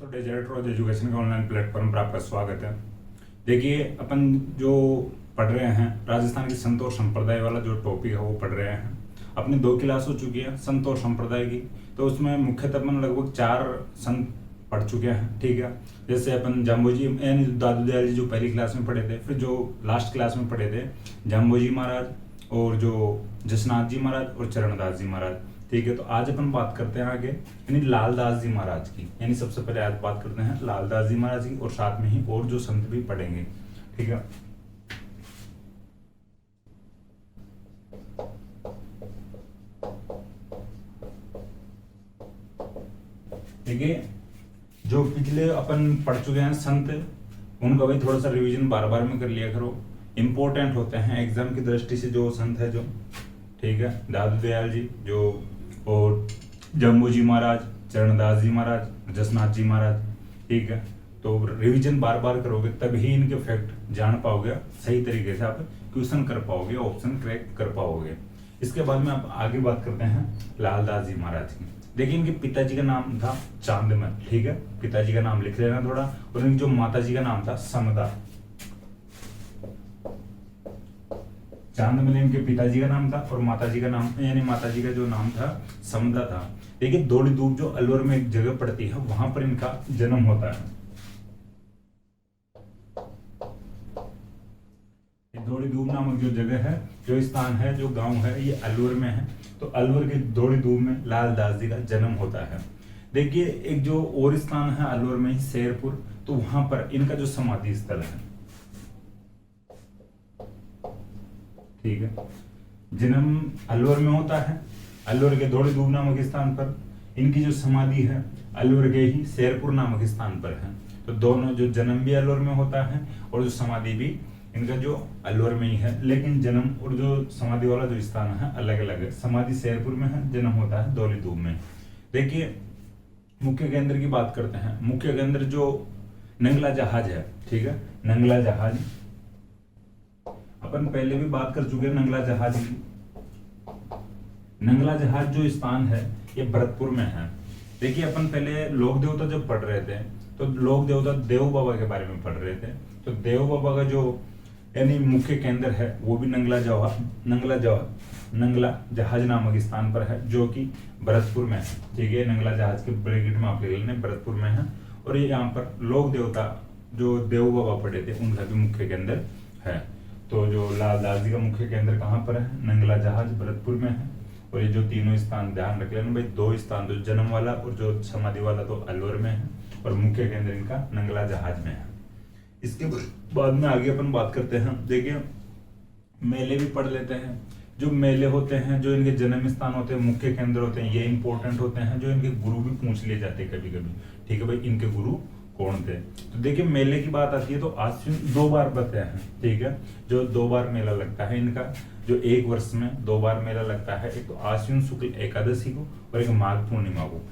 दोस्तों, डेजर्ट रोज एजुकेशन के online platform पर आपका स्वागत है। देखिए, अपन जो पढ़ रहे हैं राजस्थान की संत और संप्रदाय वाला जो टॉपिक है वो पढ़ रहे हैं। अपनी 2 क्लास हो चुकी है संत और संप्रदाय की। तो उसमें मुख्यतः अपन लगभग 4 संत पढ़ चुके हैं। ठीक है, जैसे अपन जाम्बोजी यानी दादू दयाल जी जो पहली क्लास में पढ़े थे, फिर जो लास्ट क्लास में पढ़े थे जाम्बोजी महाराज और जो जसनाथ जी महाराज और चरणदास जी महाराज। ठीक है, तो आज अपन बात करते हैं आगे यानी लालदास जी महाराज की। यानी सबसे पहले आज बात करते हैं लालदास जी महाराज की और साथ में ही और जो संत भी पढ़ेंगे। ठीक है, देखिए जो पिछले अपन पढ़ चुके हैं संत, उनका भी थोड़ा सा रिवीजन बार बार में कर लिया करो। इंपॉर्टेंट होते हैं एग्जाम की दृष्टि से जो संत है जो। ठीक है, दादू दयाल जी जो और जम्बू महाराज, चरणदास जी महाराज, जसनाथ जी महाराज। ठीक है, तो रिवीजन बार बार करोगे तभी इनके फैक्ट जान पाओगे, सही तरीके से आप क्वेश्चन कर पाओगे, ऑप्शन क्रैक कर पाओगे। इसके बाद में आप आगे बात करते हैं लालदास जी महाराज की। देखिए, इनके पिताजी का नाम था चांदमल। ठीक है, पिताजी का नाम लिख लेना थोड़ा। और इनकी जो माता जी का नाम था समदा। चांदमल इनके पिताजी का नाम था और माताजी का नाम यानी माताजी का जो नाम था समदा था। देखिए, दौड़ी दूब जो अलवर में एक जगह पड़ती है वहां पर इनका जन्म होता है। दौड़ी दूब नामक जो जगह है, जो स्थान है, जो गांव है, ये अलवर में है। तो अलवर के दौड़ी दूब में लालदास जी का जन्म होता है। देखिए, एक जो और स्थान है अलवर में शेरपुर, तो वहां पर इनका जो समाधि स्थल है। ठीक है, जन्म अलवर में होता है, अलवर के दौड़ी दूब नामक स्थान पर। इनकी जो समाधि है अलवर के ही शेरपुर नामक स्थान पर है। तो दोनों, जो जन्म भी अलवर में होता है और जो समाधि भी इनका जो अलवर में ही है, लेकिन जन्म और जो समाधि वाला जो स्थान है अलग अलग है। समाधि शेरपुर में है, जन्म होता है दौली दूब में। देखिए, मुख्य केंद्र की बात करते हैं। मुख्य केंद्र जो नंगला जहाज है। ठीक है, नंगला जहाज अपन पहले भी बात कर चुके हैं नंगला जहाज की। नंगला जहाज जो स्थान है ये भरतपुर में है। देखिए, अपन पहले लोक देवता जब पढ़ रहे थे तो लोक देवता देव बाबा के बारे में पढ़ रहे थे। तो देव बाबा का जो यानी मुख्य केंद्र है वो भी नंगला जहाज नामक स्थान पर है, जो कि भरतपुर में है। ठीक है, नंगला जहाज के ब्रैकेट में आप ले लेना, भरतपुर में है। और ये यहाँ पर लोक देवता जो देव बाबा पढ़े थे उनका भी मुख्य केंद्र है। तो जो लालदास जी का मुख्य केंद्र कहाँ पर है? नंगला जहाज भरतपुर में है। और ये जो तीनों स्थान ध्यान रख लेना भाई, 2 स्थान जो जन्म वाला और जो समाधि वाला तो अलवर में है और मुख्य केंद्र इनका नंगला जहाज में है। इसके बाद में आगे अपन बात करते हैं। देखिए, मेले भी पढ़ लेते हैं। जो मेले होते हैं, जो इनके जन्म स्थान होते हैं, मुख्य केंद्र होते हैं, ये इंपॉर्टेंट होते हैं। जो इनके गुरु भी पूछ लिए जाते हैं कभी कभी। ठीक है भाई, इनके गुरु कौन थे? तो देखिए, मेले की बात आती है तो आश्विन 2 बार बताए हैं। ठीक है, जो 2 बार मेला लगता है इनका, जो 1 वर्ष में 2 बार मेला लगता है। एक तो आश्विन शुक्ल एकादशी को और एक माघ पूर्णिमा को।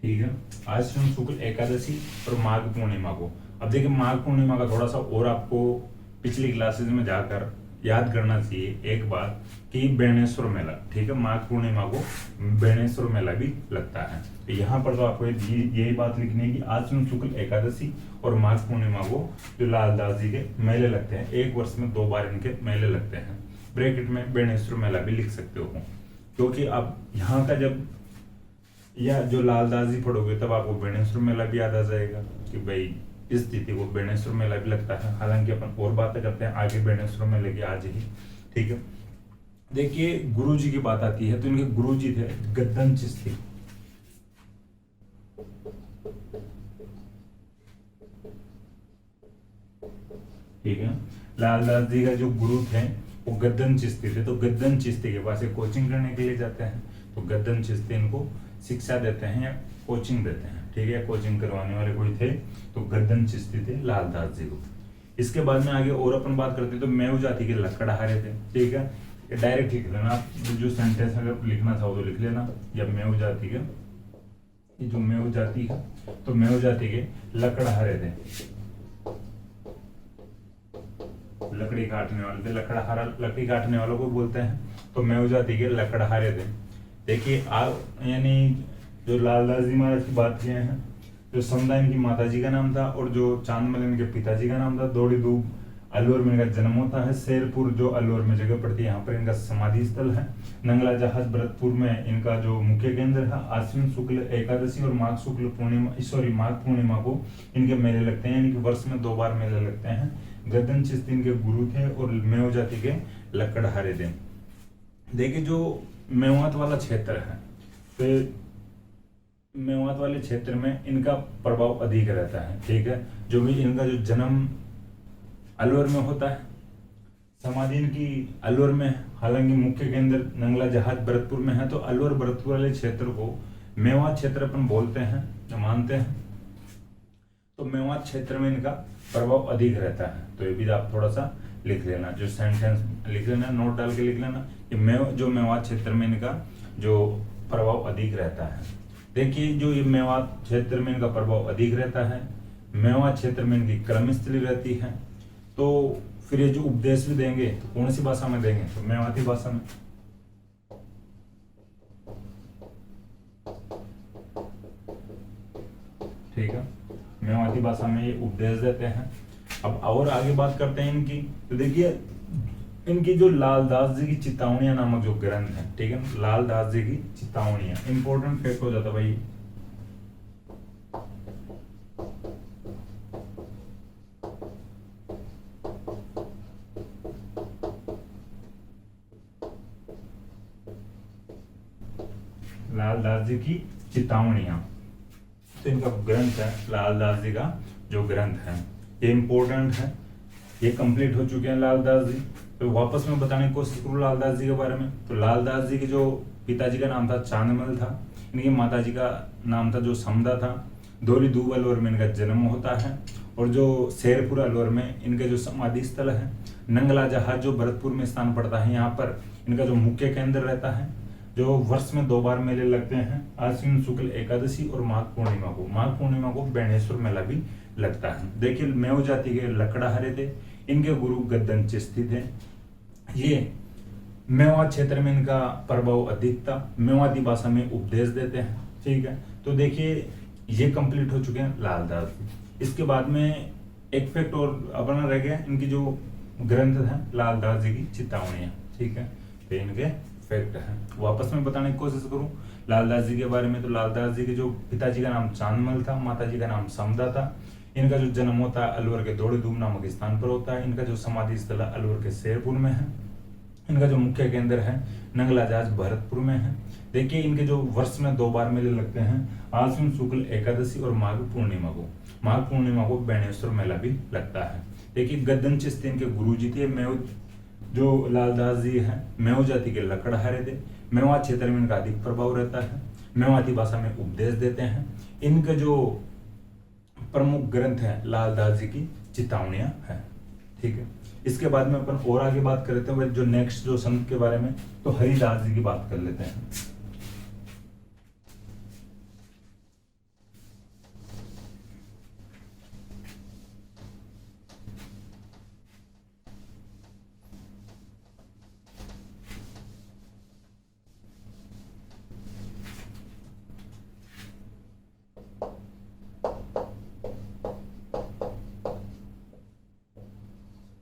ठीक है, आश्विन शुक्ल एकादशी और माघ पूर्णिमा को। अब देखिए, माघ पूर्णिमा का थोड़ा सा और आपको पिछली क्लासेस में जाकर याद करना चाहिए एक बात कि बेणेश्वर मेला। ठीक है, माघ पूर्णिमा को बेणेश्वर मेला भी लगता है। तो यहाँ पर तो आपको यही बात लिखनी है कि आश्विन शुक्ल एकादशी और माघ पूर्णिमा को जो लालदास जी के मेले लगते हैं, 1 वर्ष में 2 बार इनके मेले लगते हैं। ब्रैकेट में बेणेश्वर मेला भी लिख सकते हो, क्योंकि आप यहाँ का जब या जो लालदास जी पढ़ोगे तब आपको बेणेश्वर मेला भी याद आ जाएगा कि भाई इस तिथि को बेणेश्वर मेला भी लगता है। हालांकि अपन और बातें करते हैं आगे बेणेश्वर मेले की आज ही। ठीक है, देखिए, गुरु जी की बात आती है तो इनके गुरु जी थे गद्दन चिश्ती। ठीक है, लालदास जी का जो गुरु थे वो गद्दन चिश्ती थे। तो गद्दन चिश्ती के पास एक कोचिंग करने के लिए जाते हैं। तो गद्दन चिश्ती इनको शिक्षा देते हैं या कोचिंग देते हैं। ठीक है, कोचिंग करवाने वाले कोई थे तो गद्दन चिश्ती थे लालदास जी को। इसके बाद में आगे और अपन बात करते हैं तो मेव जाति के लकड़हारे थे। ठीक है, ये डायरेक्ट लिख लेना आप, जो सेंटेंस अगर लिखना चाहो तो लिख लेना। या मेव जाति के, ये जो मेव जाति है, तो मेव जाति के लकड़हारे थे, लकड़ी काटने वाले थे, लकड़हारा लकड़ी काटने वालों को बोलते हैं, तो मेव जाति के लकड़हारे थे। देखिए आप यानी जो लालदास जी महाराज की बात किए हैं, जो समदा इनकी माता जी का नाम था और जो चांदमल इनके पिताजी का नाम था। दौड़ी दूब अलवर में इनका जन्म होता है। शेरपुर जो अलवर में जगह पड़ती है, यहाँ पर इनका समाधि स्थल है। नंगला जहाज भरतपुर में इनका जो मुख्य केंद्र है। आश्विन शुक्ल एकादशी और माघ शुक्ल पूर्णिमा, सॉरी माघ पूर्णिमा को इनके मेले लगते हैं, यानी कि वर्ष में 2 बार मेले लगते हैं। गद्दन चिश्ती इनके गुरु थे और मेव जाति के लकड़हारे थे। देखिए जो मेवात वाला क्षेत्र है, तो मेवात वाले क्षेत्र में इनका प्रभाव अधिक रहता है, ठीक है। जो भी इनका जो जन्म अलवर में होता है, समाधि इनकी अलवर में, हालांकि मुख्य केंद्र नंगला जहाज भरतपुर में है। तो अलवर भरतपुर वाले क्षेत्र को मेवात क्षेत्र अपन बोलते हैं, मानते हैं। तो मेवात क्षेत्र में इनका प्रभाव अधिक रहता है। तो ये भी आप थोड़ा सा लिख लेना, जो सेंटेंस लिख लेना, नोट डाल के लिख लेना कि जो मेवात क्षेत्र में इनका जो प्रभाव अधिक रहता है। देखिए जो ये मेवात क्षेत्र में इनका प्रभाव अधिक रहता है, मेवात क्षेत्र में इनकी कर्मस्थली रहती है। तो फिर ये जो उपदेश भी देंगे तो कौन सी भाषा में देंगे, तो मेवाती भाषा में। ठीक है, मेवाती भाषा में ये उपदेश देते हैं। अब और आगे बात करते हैं इनकी, तो देखिए इनकी जो लालदास जी की चितावनियां नामक जो ग्रंथ है, ठीक है, लालदास जी की चितावनियां, इंपॉर्टेंट फैक्ट हो जाता भाई। लालदास जी की चितावनियां, तो इनका ग्रंथ है, लालदास जी का जो ग्रंथ है ये इंपॉर्टेंट है। ये कंप्लीट हो चुके हैं लालदास जी। तो वापस में बताने की कोशिश करूँ लालदास जी के बारे में। तो लालदास जी के जो पिताजी का नाम था चांदमल था, इनकी माताजी का नाम था जो समदा था। दौली दूब अलवर में इनका जन्म होता है और जो शेरपुर अलवर में इनका जो समाधि स्थल है। नंगला जहाज जो भरतपुर में स्थान पड़ता है, यहाँ पर इनका जो मुख्य केंद्र रहता है। जो वर्ष में 2 बार मेले लगते हैं, आश्विन शुक्ल एकादशी और माघ पूर्णिमा को। माघ पूर्णिमा को बेणेश्वर मेला भी लगता है। देखिए मेव जाति के लकड़हारे थे, इनके गुरु गद्दन चिश्ती थे। ये मेवात क्षेत्र में इनका प्रभाव अधिक था, मेवाती भाषा में उपदेश देते हैं, ठीक है। तो देखिए ये कंप्लीट हो चुके हैं लालदास जी। इसके बाद में एक फैक्ट और अपना रह गया, इनकी जो ग्रंथ है लालदास जी की चितावनियां, ठीक है। तो इनके फैक्ट है, वापस में बताने की कोशिश करूं लालदास जी के बारे में। तो लालदास जी के जो पिताजी का नाम चांदमल था, माताजी का नाम समदा था। इनका जो जन्म होता है अलवर के दौड़ी दूब नामक स्थान पर होता है। इनका जो समाधि स्थल अलवर के शेरपुर में है। इनका जो मुख्य केंद्र है नंगला जहाज भरतपुर में है। देखिए इनके जो वर्ष में 2 बार मेले लगते हैं, आश्विन शुक्ल एकादशी और माघ पूर्णिमा को। माघ पूर्णिमा को बेणेश्वर मेला भी लगता है। देखिए गद्दन चिश्ती इनके गुरु जी थे। मेव जो लालदास जी हैं मेव जाति के लकड़हारे थे। मेवात क्षेत्र में इनका अधिक प्रभाव रहता है, मेवाती भाषा में उपदेश देते हैं। इनके जो प्रमुख ग्रंथ है लालदास जी की चितावनियां है, ठीक है। इसके बाद में अपन और आगे बात कर लेते हैं जो नेक्स्ट जो संत के बारे में, तो हरिदास जी की बात कर लेते हैं।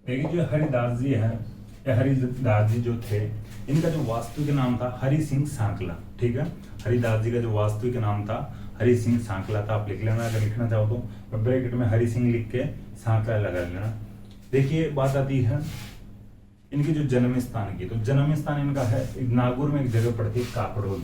देखिए जो हरिदास जी है, या हरिदास जी जो थे, इनका जो वास्तविक नाम था हरि सिंह सांकला, ठीक है। हरिदास जी का जो वास्तविक नाम था हरि सिंह सांकला था। आप लिख लेना, अगर लिखना चाहो तो ब्रैकेट में हरि सिंह लिख के सांकला लगा लेना। देखिए बात आती है इनकी जो जन्म स्थान की, तो जन्म स्थान इनका है नागौर में एक जगह पड़ती है कापड़ोल,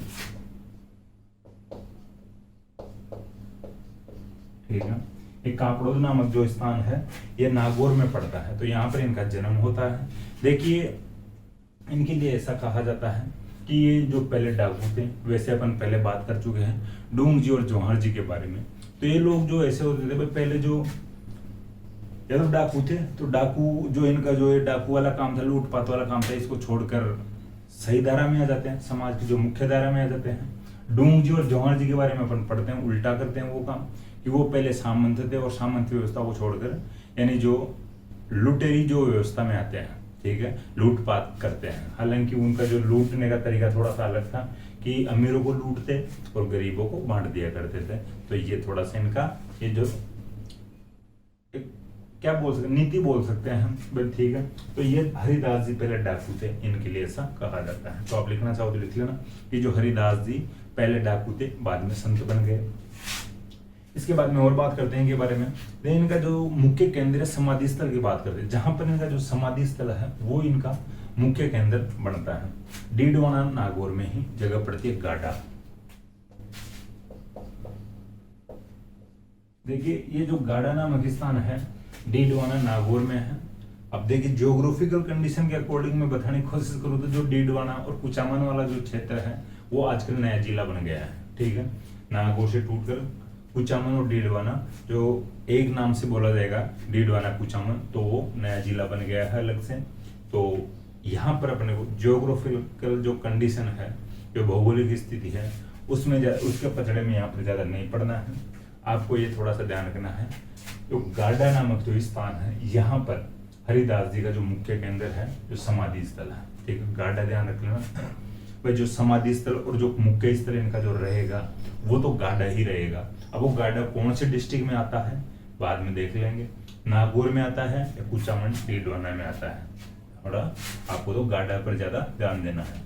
ठीक है। एक कापड़ोल नामक जो स्थान है ये नागौर में पड़ता है, तो यहाँ पर इनका जन्म होता है। देखिए इनके लिए ऐसा कहा जाता है कि ये जो पहले डाकू थे, वैसे अपन पहले बात कर चुके हैं डूंग जी और जौहर जी के बारे में। तो ये लोग जो ऐसे होते थे, पहले जो या तो डाकू थे, तो डाकू जो इनका जो है डाकू वाला काम था, लूटपाट वाला काम था, इसको छोड़कर सही धारा में आ जाते हैं, समाज की जो मुख्य धारा में आ जाते हैं। डूंग जी और जौहर जी के बारे में अपन पढ़ते हैं, उल्टा करते हैं वो काम कि वो पहले सामंत थे और सामंत व्यवस्था को छोड़कर यानी जो लुटेरी जो व्यवस्था में आते हैं, ठीक है, लूटपाट करते हैं। हालांकि उनका जो लूटने का तरीका थोड़ा सा अलग था कि अमीरों को लूटते और गरीबों को बांट दिया करते थे। तो ये थोड़ा सा इनका ये जो क्या बोल सकते, नीति बोल सकते हैं हम, ठीक है। तो ये हरिदास जी पहले डाकू थे, इनके लिए ऐसा कहा जाता है। तो आप लिखना चाहो तो लिख लेना कि जो हरिदास जी पहले डाकू थे, बाद में संत बन गए। इसके बाद में और बात करते हैं इनके बारे में। इनका जो मुख्य केंद्र है, समाधि स्थल की बात करते हैं, जहां पर इनका जो समाधि स्थल है वो इनका मुख्य केंद्र बनता है। डीडवाना नागौर में ही जगह पड़ती है गाडा। देखिए ये जो गाडा नामक स्थान है डीडवाना नागौर में है। अब देखिए ज्योग्राफिकल कंडीशन के अकॉर्डिंग मैं बताने की कोशिश करूँ तो जो डीडवाना और कुचामन वाला जो क्षेत्र है वो आजकल नया जिला बन गया है, ठीक है। नागौर से टूटकर कुचामन और डीडवाना जो एक नाम से बोला जाएगा डीडवाना कुचामन, तो वो नया जिला बन गया है अलग से। तो यहाँ पर अपने को ज्योग्राफिकल जो कंडीशन है, जो भौगोलिक स्थिति है, उसमें उसके पचड़े में यहाँ पर ज्यादा नहीं पड़ना है। आपको ये थोड़ा सा ध्यान रखना है। जो गाडा नामक जो स्थान है, यहाँ पर हरिदास जी का जो मुख्य केंद्र है, जो समाधि स्थल है, ठीक है। गाडा ध्यान रख लेना भाई। जो समाधि स्थल और जो मुख्य स्थल इनका जो रहेगा वो तो गाडा ही रहेगा। अब वो गाडा कौन से डिस्ट्रिक्ट में आता है बाद में देख लेंगे, नागौर में आता है या कुचामन डीडवाना में आता है, थोड़ा आपको तो गाडा पर ज्यादा ध्यान देना है।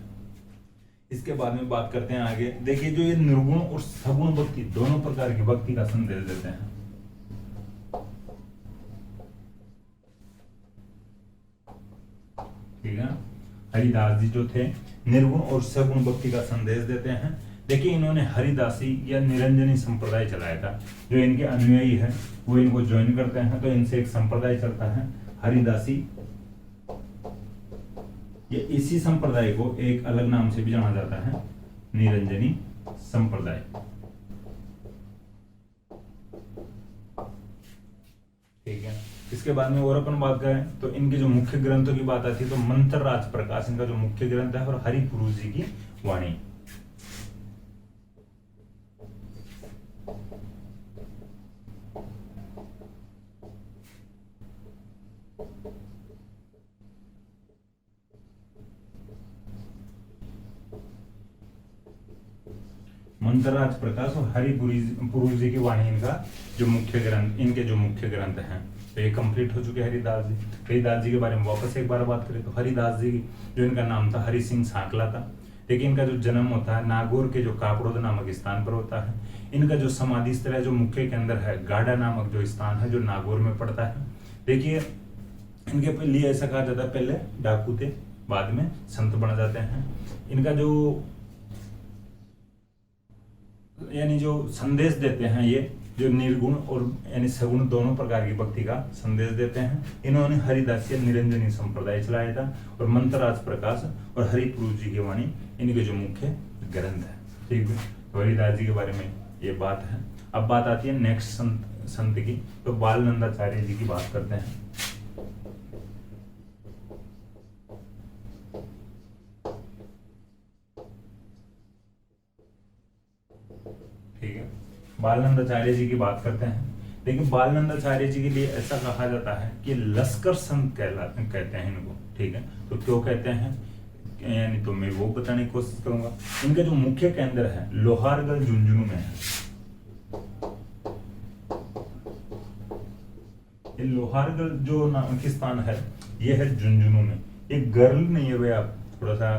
इसके बाद में बात करते हैं आगे। देखिए जो ये निर्गुण और सगुण भक्ति दोनों प्रकार की भक्ति का संदेश देते हैं। ठीक है, हरिदास जी जो थे निर्गुण और सगुण भक्ति का संदेश देते हैं। देखिए इन्होंने हरिदासी या निरंजनी संप्रदाय चलाया था। जो इनके अनुयायी है वो इनको ज्वाइन करते हैं, तो इनसे एक संप्रदाय चलता है हरिदासी। ये इसी संप्रदाय को एक अलग नाम से भी जाना जाता है, निरंजनी संप्रदाय। ठीक है, इसके बाद में और अपन बात करें तो इनके जो मुख्य ग्रंथों की बात आती है तो मंत्र राज प्रकाश इनका जो मुख्य ग्रंथ है, और हरिपुरु जी की वाणी। मंत्रराज प्रकाश और हरिपुरु जी की वाणी इनका जो मुख्य ग्रंथ, इनके जो मुख्य ग्रंथ हैं। तो ये कंप्लीट हो चुके हैं हरिदास जी। हरिदास जी के बारे में वापस एक बार बात करें तो हरिदास जी जो इनका नाम था हरि सिंह सांकला था। लेकिन इनका जो जन्म होता है नागौर के जो कापड़ोद नामक स्थान पर होता है। इनका जो समाधि स्थल है, जो मुख्य केंद्र है, गाडा नामक जो स्थान है, जो नागौर में पड़ता है। देखिए इनके लिए ऐसा कहा जाता है, पहले डाकू थे, बाद में संत बन जाते हैं। इनका जो यानी जो संदेश देते हैं, ये जो निर्गुण और यानी सगुण दोनों प्रकार की भक्ति का संदेश देते हैं। इन्होंने हरिदासी निरंजनी संप्रदाय चलाया था, और मंत्रराज प्रकाश और हरिपुरु जी की वाणी इनके जो मुख्य ग्रंथ है। ठीक है, तो हरिदास जी के बारे में ये बात है। अब बात आती है नेक्स्ट संत की, तो बाल नंदाचार्य जी की बात करते हैं। ठीक है, बालनंदाचार्य जी की बात करते हैं। देखिए बालनंदाचार्य जी के लिए ऐसा कहा जाता है कि लश्कर संत कहते हैं इनको। ठीक है, तो क्यों कहते हैं यानी तो मैं वो बताने की कोशिश करूंगा। इनका जो मुख्य केंद्र है लोहारगढ़ झुंझुनू में है। ये लोहारगढ़ जो स्थान है ये है झुंझुनू में। ये गर्ल नहीं है भाई, आप थोड़ा सा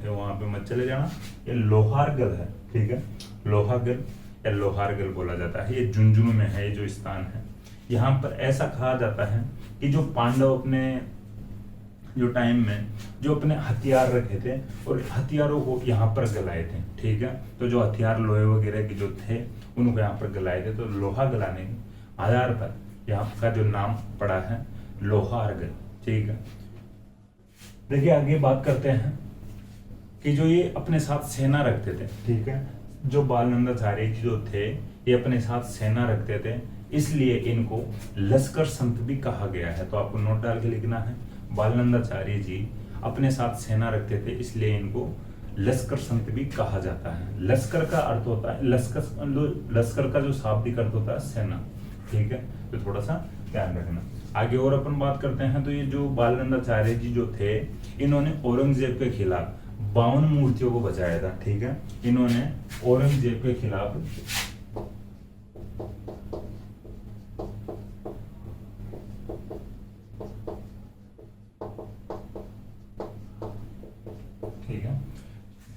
वहां पे मत चले जाना। ये लोहारगढ़ है, ठीक है, लोहागढ़ या लोहारगढ़ बोला जाता है। ये झुंझुनू में है, ये जो स्थान है। यहाँ पर ऐसा कहा जाता है कि जो पांडव अपने जो टाइम में जो अपने हथियार रखे थे और हथियारों को यहाँ पर गलाए थे। ठीक है, तो जो हथियार लोहे वगैरह के जो थे उनको यहाँ पर गलाए थे, तो लोहा गलाने के आधार पर यहाँ का जो नाम पड़ा है लोहारगढ़। ठीक है, देखिए आगे बात करते हैं कि जो ये अपने साथ सेना रखते थे। ठीक है, जो बालनंदाचार्य जी जो थे ये अपने साथ सेना रखते थे, इसलिए इनको लश्कर संत भी कहा गया है। तो आपको नोट डाल के लिखना है, बालनंदाचार्य जी अपने साथ सेना रखते थे, इसलिए इनको लश्कर संत भी कहा जाता है। लश्कर का अर्थ होता है, लश्कर का जो शाब्दिक अर्थ होता है सेना, ठीक है, तो थोड़ा सा ध्यान रखना। आगे और अपन बात करते हैं, तो ये जो बाल गंगाचार्य जी जो थे, इन्होंने औरंगजेब के खिलाफ 52 मूर्तियों को बचाया था, ठीक है। इन्होंने औरंगजेब के खिलाफ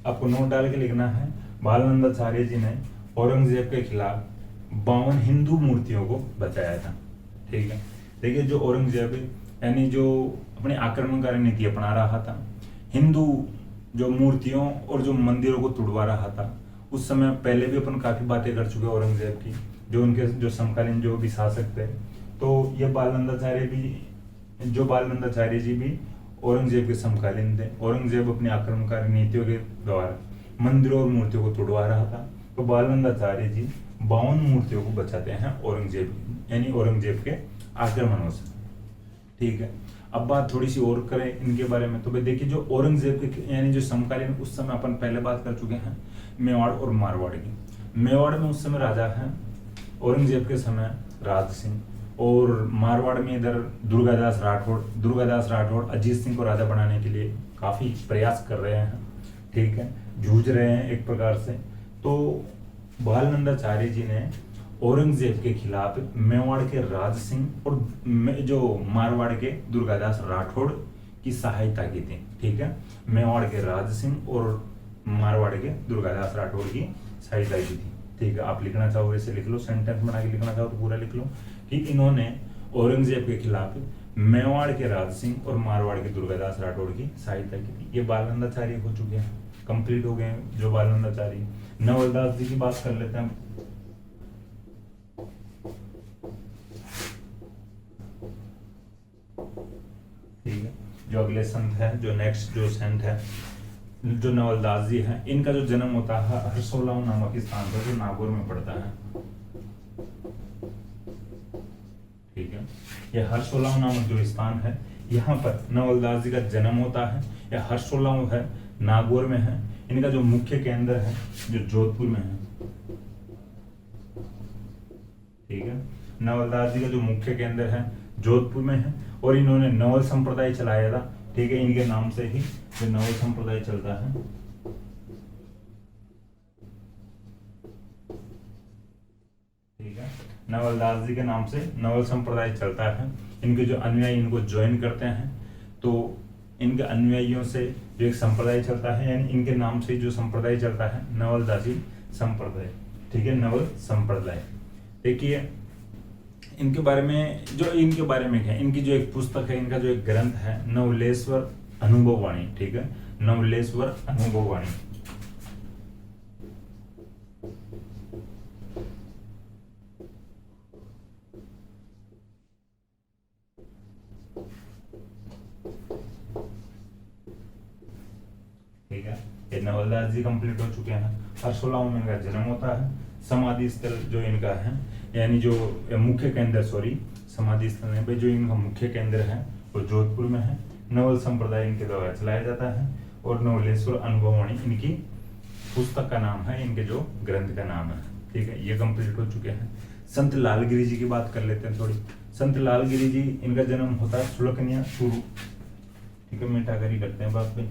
आपको नोट डाल के लिखना है, बालनंदाचार्य जी ने औरंगजेब के खिलाफ 52 हिंदू मूर्तियों को बचाया था, ठीक है। देखिए जो औरंगजेब यानी जो अपनी आक्रमणकारी नीति अपना रहा था, हिंदू जो मूर्तियों और जो मंदिरों को तुड़वा रहा था, उस समय पहले भी अपन काफी बातें कर चुके औरंगजेब की, जो उनके जो समकालीन जो भी शासक थे। तो ये बालनंदाचार्य जी भी औरंगजेब के समकालीन थे। औरंगजेब अपनी आक्रमणकारी नीतियों के द्वारा मंदिरों और मूर्तियों को तुड़वा रहा था, तो बालनंदाचार्य जी 52 मूर्तियों को बचाते हैं औरंगजेब यानी औरंगजेब के आक्रमणों से, ठीक है। अब बात थोड़ी सी और करें इनके बारे में, तो भाई देखिए जो औरंगजेब के यानी जो समकालीन, उस समय अपन पहले बात कर चुके हैं मेवाड़ और मारवाड़ की। मेवाड़ में उस समय राजा है औरंगजेब के समय राज सिंह, और मारवाड़ में इधर दुर्गादास राठौड़ अजीत सिंह को राजा बनाने के लिए काफी प्रयास कर रहे हैं, ठीक है, जूझ रहे हैं एक प्रकार से। तो बालनंदाचार्य जी ने औरंगजेब के खिलाफ मेवाड़ के राज सिंह और जो मारवाड़ के दुर्गादास राठौड़ की सहायता की थी, ठीक है। मेवाड़ के राज सिंह और मारवाड़ के दुर्गादास राठौड़ की सहायता की थी, ठीक है। आप लिखना चाहो ऐसे लिख लो, सेंटेंस बना के लिखना चाहो तो पूरा लिख लो कि इन्होंने औरंगजेब के खिलाफ मेवाड़ के राज सिंह और मारवाड़ के दुर्गादास राठौड़ की सहायता की थी। ये बालनंदाचार्य हो चुके हैं, कंप्लीट हो गए हैं जो बालनंदाचार्य। नवलदास जी की बात कर लेते हैं। ठीक है, जो अगले संत है, जो नेक्स्ट जो संत है, जो नवलदास जी हैं, इनका जो जन्म होता है हरसोलाऊ नामक स्थान पर, जो नागौर में पड़ता है, ठीक है। यह हरसोलाऊ नामक जो स्थान है, यहाँ पर नवलदास जी का जन्म होता है। यह हरसोलाऊ है, नागौर में है। इनका जो मुख्य केंद्र है जो जोधपुर में है, ठीक है। नवलदास जी का जो मुख्य केंद्र है जोधपुर में है, और इन्होंने नवल संप्रदाय चलाया था, ठीक है। इनके नाम से ही जो नवल संप्रदाय चलता है, ठीक है। नवलदास जी के नाम से नवल संप्रदाय चलता है। इनके जो अनुयायी इनको ज्वाइन करते हैं, तो इनके अनुयायियों से जो एक संप्रदाय चलता है, यानी इनके नाम से जो संप्रदाय चलता है नवलदासी संप्रदाय, ठीक है, नवल संप्रदाय। देखिए इनके बारे में क्या है, इनकी जो एक पुस्तक है, इनका जो एक ग्रंथ है नवलेश्वर अनुभववाणी, ठीक है, नवलेश्वर अनुभववाणी। ठीक है, ये नवलदास जी कंप्लीट हो चुके हैं। हरसोलाऊ में इनका जन्म होता है। समाधि स्थल जो इनका है, यानी जो मुख्य केंद्र, समाधि स्थल है भाई, जो इनका मुख्य केंद्र है वो जोधपुर में है। नवल संप्रदाय इनके द्वारा चलाया जाता है, और नवलेश्वर अनुभववाणी इनकी पुस्तक का नाम है, इनके जो ग्रंथ का नाम है, ठीक है। ये कंप्लीट हो चुके हैं। संत लालगिरी जी की बात कर लेते हैं थोड़ी। संत लालगिरी जी, इनका जन्म होता है सुलखनिया चूरू, ठीक है, मिठागरी करते हैं बात पे।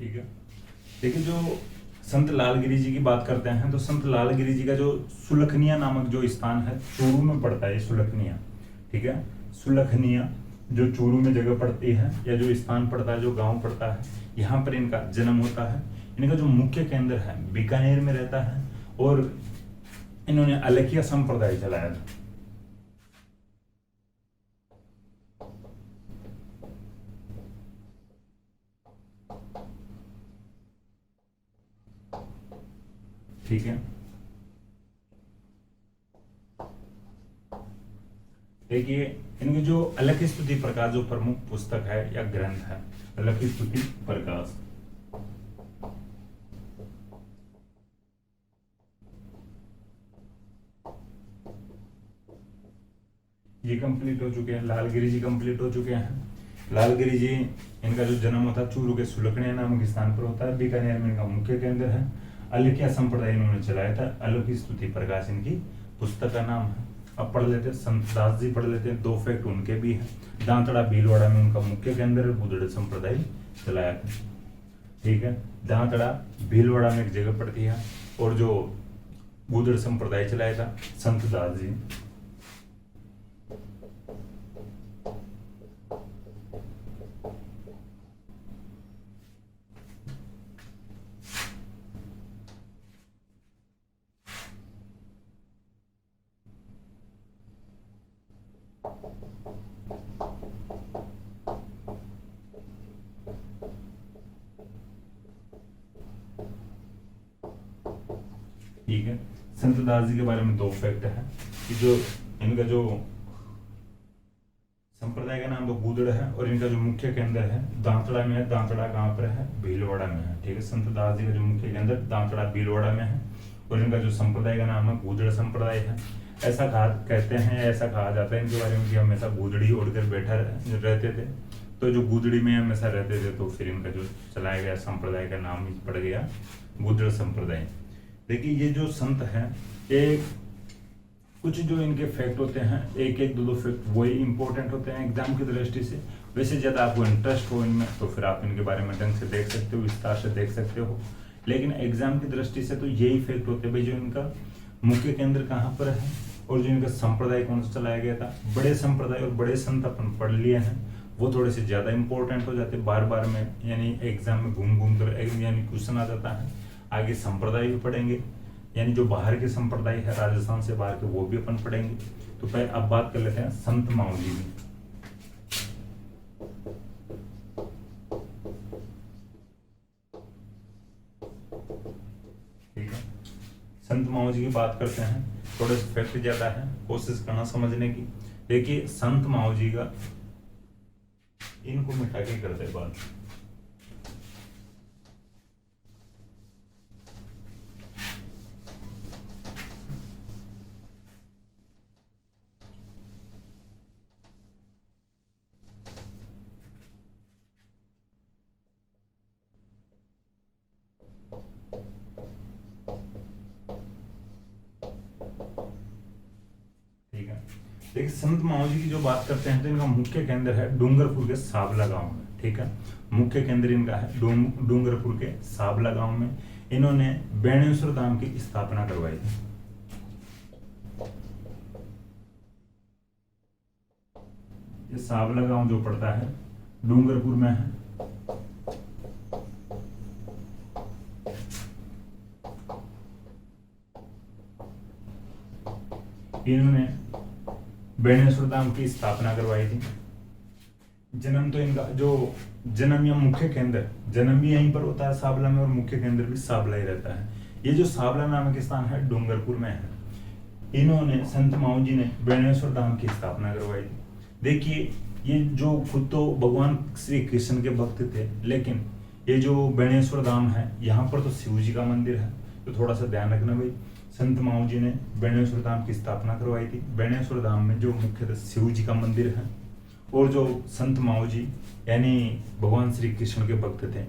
ठीक है, देखिए जो संत लालगिरी जी की बात करते हैं, तो संत लालगिरी जी का जो सुलखनिया नामक जो स्थान है चूरू में पड़ता है, सुलखनिया, ठीक है। सुलखनिया जो चूरू में जगह पड़ती है, या जो स्थान पड़ता है, जो गांव पड़ता है, यहाँ पर इनका जन्म होता है। इनका जो मुख्य केंद्र है बीकानेर में रहता है और इन्होंने अलखिया संप्रदाय चलाया था। ठीक है, देखिए इनके जो अलखी स्तुति प्रकाश जो प्रमुख पुस्तक है या ग्रंथ है, अलखी स्तुति प्रकाश, ये कंप्लीट हो चुके हैं। लालगिरी जी कंप्लीट हो चुके हैं। लालगिरी जी इनका जो जन्म होता है चूरू के सुलखने नामक स्थान पर होता है, बीकानेर में इनका मुख्य केंद्र है। अलखिया संप्रदाय इन्होंने चलाया था। अलखी स्तुति प्रकाश इनकी पुस्तक का नाम है। अब पढ़ लेते हैं, संत दास जी पढ़ लेते हैं, 2 फैक्ट उनके भी हैं। दांतड़ा भीलवाड़ा में उनका मुख्य केंद्र गुदड़ संप्रदाय चलाया था। ठीक है, दांतड़ा भीलवाड़ा में एक जगह पड़ती है और जो गुदड़ संप्रदाय चलाया था संत दास जी। ठीक है, संत दास जी के बारे में 2 फैक्ट है कि जो इनका जो संप्रदाय का नाम तो गुदड़ है और इनका जो मुख्य केंद्र है दांतड़ा में है। दांतड़ा कहाँ पर है? भीलवाड़ा में है। ठीक है, संत दास जी का जो मुख्य केंद्र दांतड़ा भीलवाड़ा में है और इनका जो संप्रदाय का नाम है गुदड़ संप्रदाय है। ऐसा कहते हैं, ऐसा कहा जाता है इनके बारे में कि हमेशा गुदड़ी ओढ़कर बैठा रहते थे। तो जो गुदड़ी में हमेशा रहते थे तो फिर इनका जो चलाया गया संप्रदाय का नाम ही पड़ गया गुदड़ संप्रदाय। देखिए ये जो संत हैं, एक कुछ जो इनके फैक्ट होते हैं, एक 2 फैक्ट वही इंपॉर्टेंट होते हैं एग्जाम की दृष्टि से। वैसे ज्यादा आपको इंटरेस्ट हो इनमें तो फिर आप इनके बारे में ढंग से देख सकते हो, विस्तार से देख सकते हो, लेकिन एग्जाम की दृष्टि से तो यही फैक्ट होते हैं भाई, जो इनका मुख्य केंद्र कहाँ पर है और जो इनका संप्रदाय कौन सा चलाया गया था। बड़े संप्रदाय और बड़े संत अपन पढ़ लिए हैं, वो थोड़े से ज्यादा इंपॉर्टेंट हो जाते बार बार में, यानी एग्जाम में घूम घूम कर यानी क्वेश्चन आ जाता है। आगे संप्रदाय भी पढ़ेंगे, यानी जो बाहर के संप्रदाय है राजस्थान से बाहर के, वो भी अपन पढ़ेंगे। तो पहले अब बात कर लेते हैं संत मावजी की। ठीक है, संत मावजी की बात करते हैं। थोड़े से फैक्ट ज्यादा है, कोशिश करना समझने की। देखिए संत मावजी का, इनको मिटा के करते बात। देखिए संत मावजी की जो बात करते हैं तो इनका मुख्य केंद्र है डूंगरपुर के साबला गांव में। ठीक है, मुख्य केंद्र इनका है डूंगरपुर के साबला गांव में। इन्होंने बेणेश्वर धाम की स्थापना करवाई थी। ये साबला गांव जो पड़ता है डूंगरपुर में है। इन्होंने बेणेश्वर धाम की स्थापना करवाई थी। जन्म तो इनका जो जन्म या मुख्य केंद्र, जन्म भी यहीं पर होता है साबला में और मुख्य केंद्र भी साबला ही रहता है। ये जो साबला नामक स्थान है डूंगरपुर में है। इन्होंने संत मावजी ने बेणेश्वर धाम की स्थापना करवाई थी। देखिए ये जो खुद तो भगवान श्री कृष्ण के भक्त थे, लेकिन ये जो बेणेश्वर धाम है यहाँ पर तो शिव जी का मंदिर है, तो थोड़ा सा ध्यान रखना भाई। संत मावजी ने बेणेश्वर धाम की स्थापना करवाई थी। बेणेश्वर धाम में जो मुख्यतः शिव जी का मंदिर है और जो संत मावजी यानी भगवान श्री कृष्ण के भक्त थे।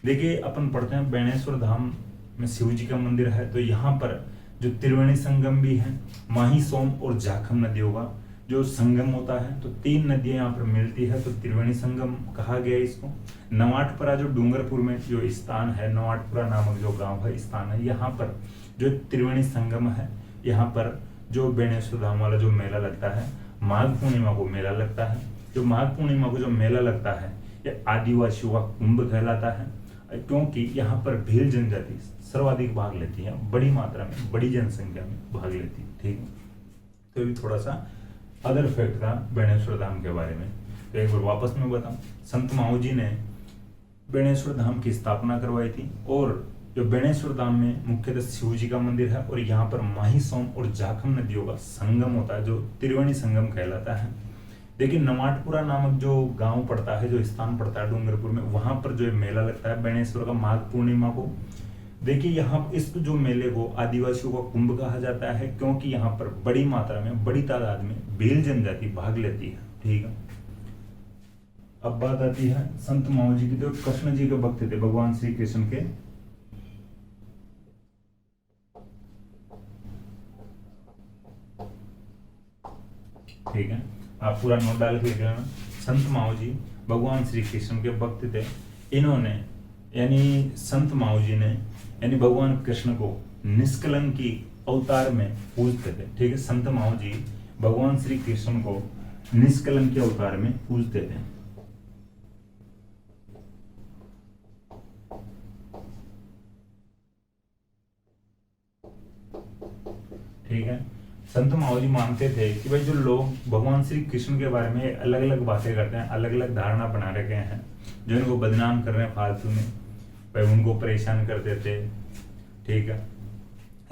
देखिए अपन पढ़ते हैं बेणेश्वर धाम में शिव जी का मंदिर है, तो यहाँ पर जो त्रिवेणी संगम भी है, माही सोम और जाखम नदियों का जो संगम होता है, तो 3 नदियां यहाँ पर मिलती है, तो त्रिवेणी संगम कहा गया इसको। नवाटपुरा जो डूंगरपुर में जो स्थान है, नवाटपुरा नामक जो गांव है स्थान है, यहाँ पर जो त्रिवेणी संगम है, यहाँ पर जो बेणेश्वर धाम वाला जो मेला लगता है, माघ पूर्णिमा को मेला लगता है। जो माघ पूर्णिमा को जो मेला लगता है, ये आदिवासियों का कुंभ कहलाता है। क्योंकि यहाँ पर भील जनजाति सर्वाधिक भाग लेती है, बड़ी मात्रा में, बड़ी जनसंख्या में भाग लेती है। ठीक है, तो ये थोड़ा सा अदर फैक्ट था बेणेश्वर धाम के बारे में। तो एक बार वापस में बताऊं, संत माऊ जी ने बेणेश्वर धाम की स्थापना करवाई थी, और जो बेणेश्वर धाम में मुख्यतः शिव जी का मंदिर है, और यहाँ पर माही सोम और जाखम नदियों का संगम होता है, जो त्रिवेणी संगम कहलाता है। देखिए, नवाटपुरा नामक जो गांव पड़ता है, जो स्थान पड़ता है डूंगरपुर में, वहां पर जो मेला लगता है बेणेश्वर का माघ पूर्णिमा को। देखिए, यहाँ इस जो मेले को आदिवासियों का कुंभ कहा जाता है, क्योंकि यहाँ पर बड़ी मात्रा में, बड़ी तादाद में भील जनजाति भाग लेती है। ठीक है, अब बात आती है संत माऊ जी की। तो कृष्ण जी के भक्त थे, भगवान श्री कृष्ण के। ठीक है, आप पूरा नोट डाल के लिख लेना। संत माऊ जी भगवान श्री कृष्ण के भक्त थे। इन्होंने यानी संत माऊ जी ने यानी भगवान कृष्ण को निष्कलंकी अवतार में पूजते थे। ठीक है, संत माऊ जी भगवान श्री कृष्ण को निष्कलंकी अवतार में पूजते थे। ठीक है, संत माऊ जी मानते थे कि भाई जो लोग भगवान श्री कृष्ण के बारे में अलग अलग बातें करते हैं, अलग अलग धारणा बना रखे हैं, जो इनको बदनाम कर रहे हैं फालतू में, भाई उनको परेशान करते थे। ठीक है,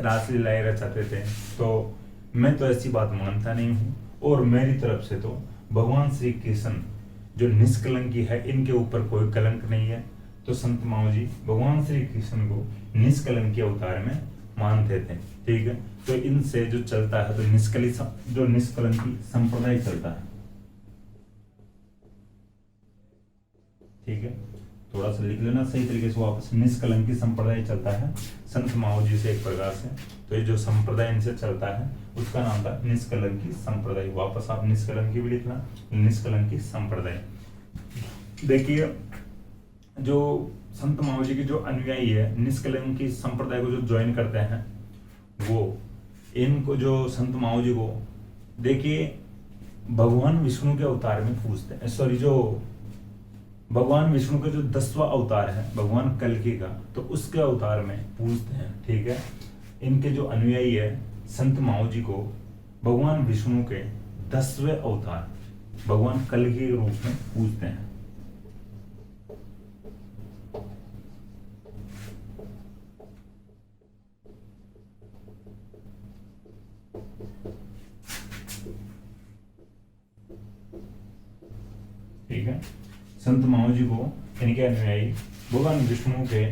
रासलीलाएं रचाते थे। तो मैं तो ऐसी बात मानता नहीं हूँ, और मेरी तरफ से तो भगवान श्री कृष्ण जो निष्कलंकी है, इनके ऊपर कोई कलंक नहीं है। तो संत माऊ जी भगवान श्री कृष्ण को निष्कलंकी अवतार में मानते थे। ठीक है, तो इनसे जो चलता है, तो जो निष्कलंकी संप्रदाय चलता है। ठीक है, थोड़ा सा लिख लेना सही तरीके से वापस, निष्कलंकी संप्रदाय चलता है संत माऊ जी से एक प्रकार से। तो ये जो संप्रदाय इनसे चलता है, उसका नाम था निष्कलंकी संप्रदाय। वापस आप निष्कलंकी भी लिखना, निष्कलंकी संप्रदाय। देखिए, जो संत माऊ जी के जो अनुयायी है, निष्कलंकी संप्रदाय को जो ज्वाइन करते हैं, वो इनको जो संत माऊ जी को देखिए भगवान विष्णु के अवतार में पूजते हैं। सॉरी, जो भगवान विष्णु का जो 10वां अवतार है भगवान कल्कि का, तो उसके अवतार में पूजते हैं। ठीक है, इनके जो अनुयायी है संत माऊ जी को भगवान विष्णु के 10वें अवतार भगवान कल्कि के रूप में पूजते हैं। ठीक है, संत माऊ जी को इनके अनुयायी भगवान विष्णु के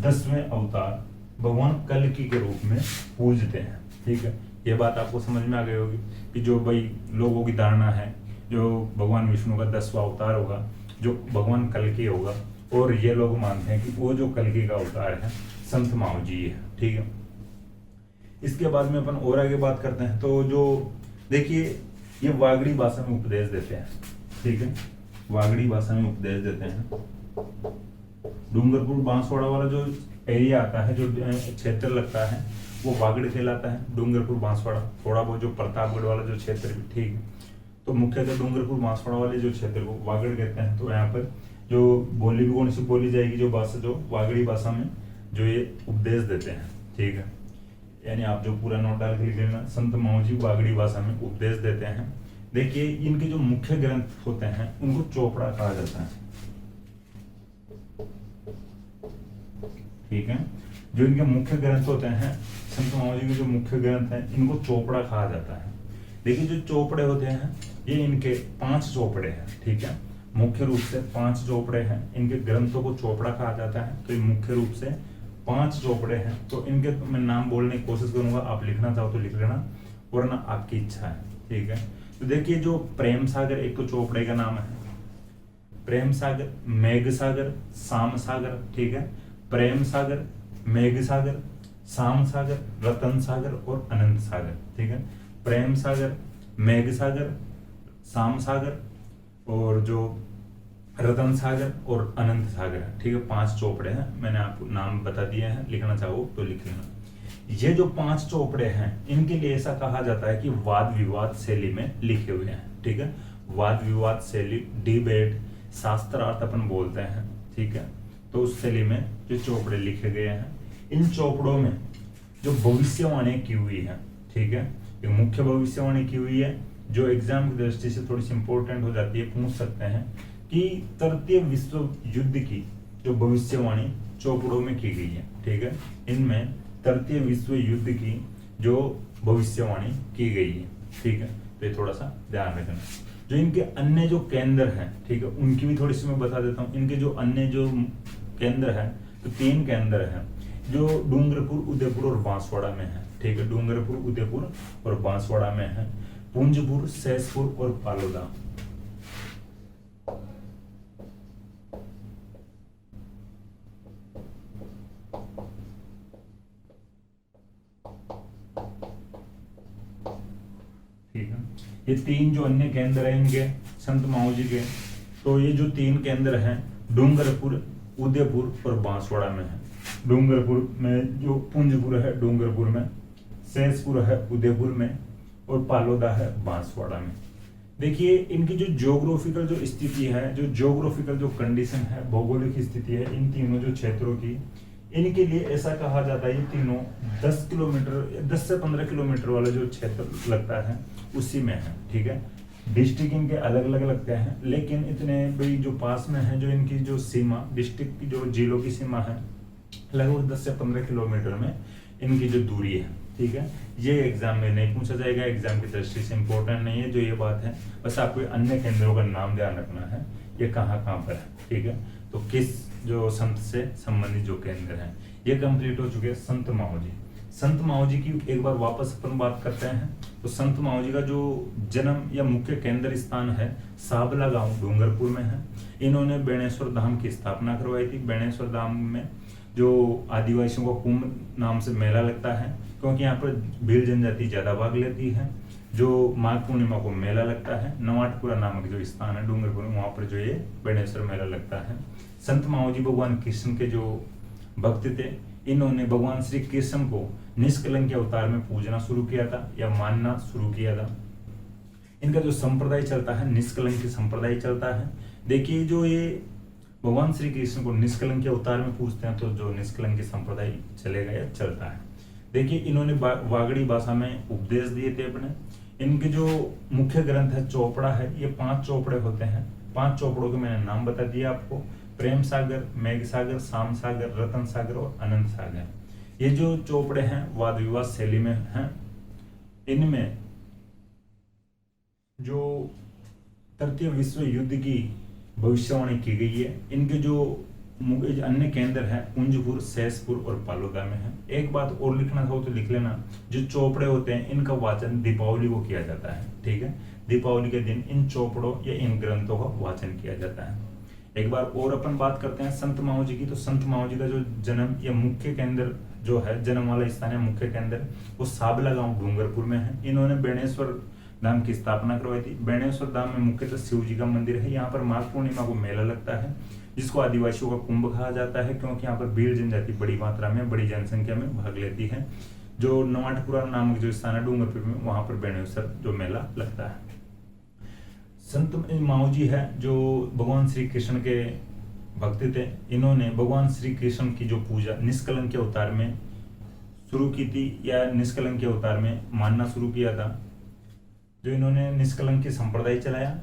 10वें अवतार भगवान कल्कि के रूप में पूजते हैं। ठीक है, ये बात आपको समझ में आ गई होगी कि जो भाई लोगों की धारणा है, जो भगवान विष्णु का 10वां अवतार होगा, जो भगवान कल्कि होगा, और ये लोग मानते हैं कि वो जो कल्कि का अवतार है संत माऊ जी है। ठीक है, इसके बाद में अपन और आगे बात करते हैं। तो जो देखिए, ये वागड़ी भाषा में उपदेश देते हैं। ठीक है, वागड़ी भाषा में उपदेश देते हैं। डूंगरपुर बांसवाड़ा वाला जो एरिया आता है, जो क्षेत्र लगता है, वो वागड़ कहलाता है। डूंगरपुर बांसवाड़ा, थोड़ा बहुत जो प्रतापगढ़ वाला जो क्षेत्र भी, ठीक है, तो मुख्यतः डूंगरपुर बांसवाड़ा वाले जो क्षेत्र को वागड़ कहते हैं। तो यहाँ पर जो बोली भी कौन सी बोली जाएगी, जो भाषा, जो वागड़ी भाषा में जो ये उपदेश देते हैं। ठीक है, यानी आप जो पूरा नोट डाल के लिख लेना, संत माऊ जी वागड़ी भाषा में उपदेश देते हैं। देखिए, इनके जो मुख्य ग्रंथ होते हैं उनको चोपड़ा कहा जाता है। ठीक है, जो इनके मुख्य ग्रंथ होते हैं, संत माऊ जी के जो मुख्य ग्रंथ हैं, इनको चोपड़ा कहा जाता है। देखिए, जो चोपड़े होते हैं, ये इनके 5 चोपड़े हैं। ठीक है, मुख्य रूप से 5 चोपड़े हैं, इनके ग्रंथों को चोपड़ा कहा जाता है। तो ये मुख्य रूप से 5 चोपड़े हैं। तो इनके मैं नाम बोलने की कोशिश करूंगा, आप लिखना चाहो तो लिख लेना, वरना आपकी इच्छा है। ठीक है, तो देखिए, जो प्रेम सागर एक तो चोपड़े का नाम है, प्रेम सागर, मेघ सागर, शाम सागर। ठीक है, प्रेम सागर, मेघ सागर, शाम सागर, रतन सागर और अनंत सागर। ठीक है, प्रेम सागर, मेघ सागर, शाम सागर और जो रतन सागर और अनंत सागर है। ठीक है, 5 चोपड़े हैं, मैंने आपको नाम बता दिए हैं, लिखना चाहो तो लिख लेना। ये जो 5 चोपड़े हैं, इनके लिए ऐसा कहा जाता है कि वाद विवाद शैली में लिखे हुए हैं। ठीक है, वाद विवाद शैली, डिबेट, शास्त्रार्थ अपन बोलते हैं। ठीक है, तो उस शैली में जो चौपड़े लिखे गए हैं, इन चौपड़ों में जो भविष्यवाणी की हुई है, ठीक है, एक मुख्य भविष्यवाणी की हुई है जो एग्जाम की दृष्टि से थोड़ी सी इंपॉर्टेंट हो जाती है, पूछ सकते हैं कि तृतीय विश्व युद्ध की जो भविष्यवाणी चौपड़ों में की गई है, ठीक है, इनमें तृतीय विश्व युद्ध की जो भविष्यवाणी की गई है, ठीक है, तो ये थोड़ा सा ध्यान रखना। जो इनके अन्य जो केंद्र हैं, ठीक है, उनकी भी थोड़ी सी मैं बता देता हूँ। इनके जो अन्य जो केंद्र हैं, तो 3 केंद्र हैं जो डूंगरपुर, उदयपुर और बांसवाड़ा में है, ठीक है, डूंगरपुर, उदयपुर और बांसवाड़ा में है, पुंजपुर, सहसपुर और पालोदा। ठीक है, ये 3 जो अन्य केंद्र हैं इनके संत माऊजी के, तो ये जो 3 केंद्र हैं डूंगरपुर, उदयपुर और बांसवाड़ा में है। डूंगरपुर में जो पुंजपुर है डूंगरपुर में, सहसपुर है उदयपुर में और पालोदा है बांसवाड़ा में। देखिए इनकी जो ज्योग्राफिकल जो स्थिति है, जो ज्योग्राफिकल जो कंडीशन है, भौगोलिक स्थिति है इन तीनों जो क्षेत्रों की, इनके लिए ऐसा कहा जाता है ये तीनों 10 किलोमीटर, 10 से 15 किलोमीटर वाला जो क्षेत्र लगता है उसी में है, ठीक है। डिस्ट्रिक्ट इनके अलग अलग लगते हैं, लेकिन इतने भाई जो पास में है, जो इनकी जो सीमा डिस्ट्रिक्ट की जो जिलों की सीमा है, लगभग 10 से 15 किलोमीटर में इनकी जो दूरी है, ठीक है। ये एग्जाम में नहीं पूछा जाएगा, एग्जाम की दृष्टि से इंपॉर्टेंट नहीं है जो ये बात है, बस आपको अन्य केंद्रों का नाम ध्यान रखना है, ये कहाँ कहाँ पर है, ठीक है। तो किस जो संत से संबंधित जो केंद्र हैं, ये कंप्लीट हो चुके हैं। संत माऊजी, संत माऊजी की एक बार वापस अपन बात करते हैं। तो संत माऊजी का जो जन्म या मुख्य केंद्र स्थान है साबला गांव डूंगरपुर में है। इन्होंने बेणेश्वर धाम की स्थापना करवाई थी। बेणेश्वर धाम में जो आदिवासियों का कुंभ नाम से मेला लगता है, क्योंकि यहाँ पर भील जनजाति ज्यादा भाग लेती है। जो माघ पूर्णिमा को मेला लगता है, नवाटपुरा नामक जो स्थान है डूंगरपुर में, वहां पर जो ये बेणेश्वर मेला लगता है। संत माऊजी भगवान कृष्ण के जो भक्त थे, इन्होंने भगवान श्री कृष्ण को निष्कलंक के अवतार में पूजना शुरू किया था या मानना शुरू किया था। इनका जो संप्रदाय चलता है निष्कलंक संप्रदाय चलता है। देखिए जो ये भगवान श्री कृष्ण को निष्कलंक के अवतार में पूजते हैं, तो जो निष्कलंक संप्रदाय चलेगा या चलता है। देखिए इन्होंने वागड़ी भाषा में उपदेश दिए थे अपने। इनके जो मुख्य ग्रंथ है चौपड़ा है, ये 5 चौपड़े होते हैं। 5 चौपड़ों के मैंने नाम बता दिया आपको, प्रेम सागर, मेघ सागर, शाम सागर, रतन सागर और अनंत सागर। ये जो चौपड़े हैं वाद विवाद शैली में हैं। इनमें जो तृतीय विश्व युद्ध की भविष्यवाणी की गई है, इनके जो अन्य केंद्र हैं पुंजपुर, सहसपुर और पालोदा में है। एक बात और लिखना हो तो लिख लेना, जो चौपड़े होते हैं इनका वाचन दीपावली को किया जाता है, ठीक है। दीपावली के दिन इन चौपड़ों या इन ग्रंथों का वाचन किया जाता है। एक बार और अपन बात करते हैं संत माऊजी की। तो संत माऊजी का जो जन्म या मुख्य केंद्र जो है, जन्म वाला स्थान है मुख्य केंद्र, वो साबला गांव डूंगरपुर में है। इन्होंने बेणेश्वर धाम की स्थापना करवाई थी। बेणेश्वर धाम में मुख्यतः शिव जी का मंदिर है। यहाँ पर माघ पूर्णिमा को मेला लगता है, जिसको आदिवासियों का कुंभ कहा जाता है, क्योंकि यहाँ पर भील जनजाति बड़ी मात्रा में, बड़ी जनसंख्या में भाग लेती है। जो नवाटपुरा नामक जो स्थान है डूंगरपुर में, वहां पर बेणेश्वर जो मेला लगता है। संत माऊजी है जो भगवान श्री कृष्ण के भक्त थे। इन्होंने भगवान श्री कृष्ण की जो पूजा निष्कलंक के अवतार में शुरू की थी, या निष्कलंक के अवतार में मानना शुरू किया था। जो इन्होंने निष्कलंक की संप्रदाय चलाया,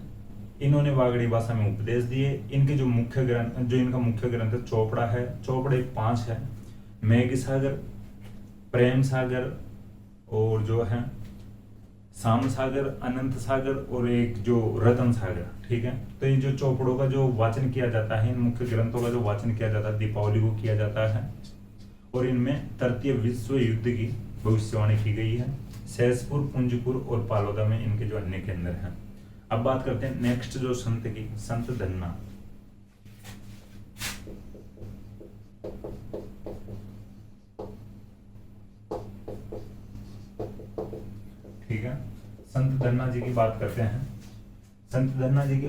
इन्होंने वागड़ी भाषा में उपदेश दिए। इनके जो मुख्य ग्रंथ, जो इनका मुख्य ग्रंथ चौपड़ा है, चौपड़े 5 है, मेघ सागर, प्रेम सागर और जो है शाम सागर, अनंत सागर और एक जो रतन सागर, ठीक है। तो ये जो चौपड़ों का जो वाचन किया जाता है, इन मुख्य ग्रंथों का जो वाचन किया जाता है दीपावली को किया जाता है, और इनमें तृतीय विश्व युद्ध की भविष्यवाणी की गई है। सहसपुर, पुंजपुर और पालोदा में इनके जो अन्य केंद्र हैं। अब बात करते हैं नेक्स्ट जो संत की, संत धन्ना। ठीक है, संत धन्ना जी की बात करते हैं। संत धन्ना जी के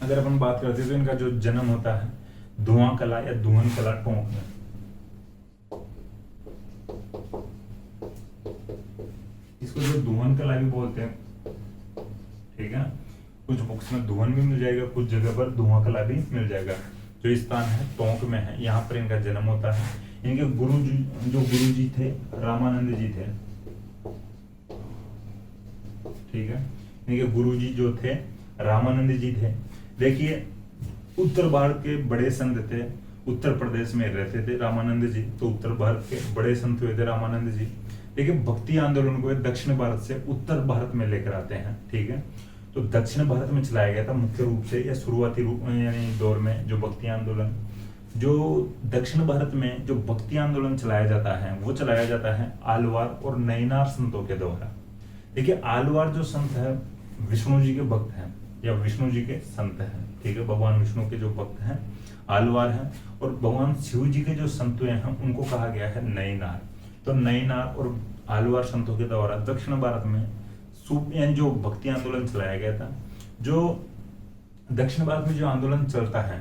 अगर अपन बात करते हैं तो इनका जो जन्म होता है धुआं कला या धुवन कला टोंक में। इसको जो धुवन कला भी बोलते हैं, ठीक है। कुछ बुक्स में धुवन भी मिल जाएगा, कुछ जगह पर धुआं कला भी मिल जाएगा। जो स्थान है टोंक में है, यहाँ पर इनका जन्म होता है। इनके गुरु जी थे रामानंद जी थे, ठीक है। इनके गुरु जी जो थे रामानंद जी थे। देखिए उत्तर भारत के बड़े संत थे, उत्तर प्रदेश में रहते थे रामानंद जी, तो उत्तर भारत के बड़े संत हुए थे रामानंद जी। देखिए भक्ति आंदोलन को दक्षिण भारत से उत्तर भारत में लेकर आते हैं, ठीक है। तो दक्षिण भारत में चलाया गया था मुख्य रूप से, या शुरुआती रूप यानी दौर में जो भक्ति आंदोलन, जो दक्षिण भारत में जो भक्ति आंदोलन चलाया जाता है वो चलाया जाता है आलवार और नैनार संतों के द्वारा। देखिए आलवार जो संत है विष्णु जी के भक्त हैं या विष्णु जी के संत हैं, ठीक है, भगवान विष्णु के जो भक्त हैं आलवार हैं, और भगवान शिव जी के जो संत हैं उनको कहा गया है नैनार। तो नैनार और आलवार संतों के द्वारा दक्षिण भारत में यानी जो भक्ति आंदोलन चलाया गया था, जो दक्षिण भारत में जो आंदोलन चलता है,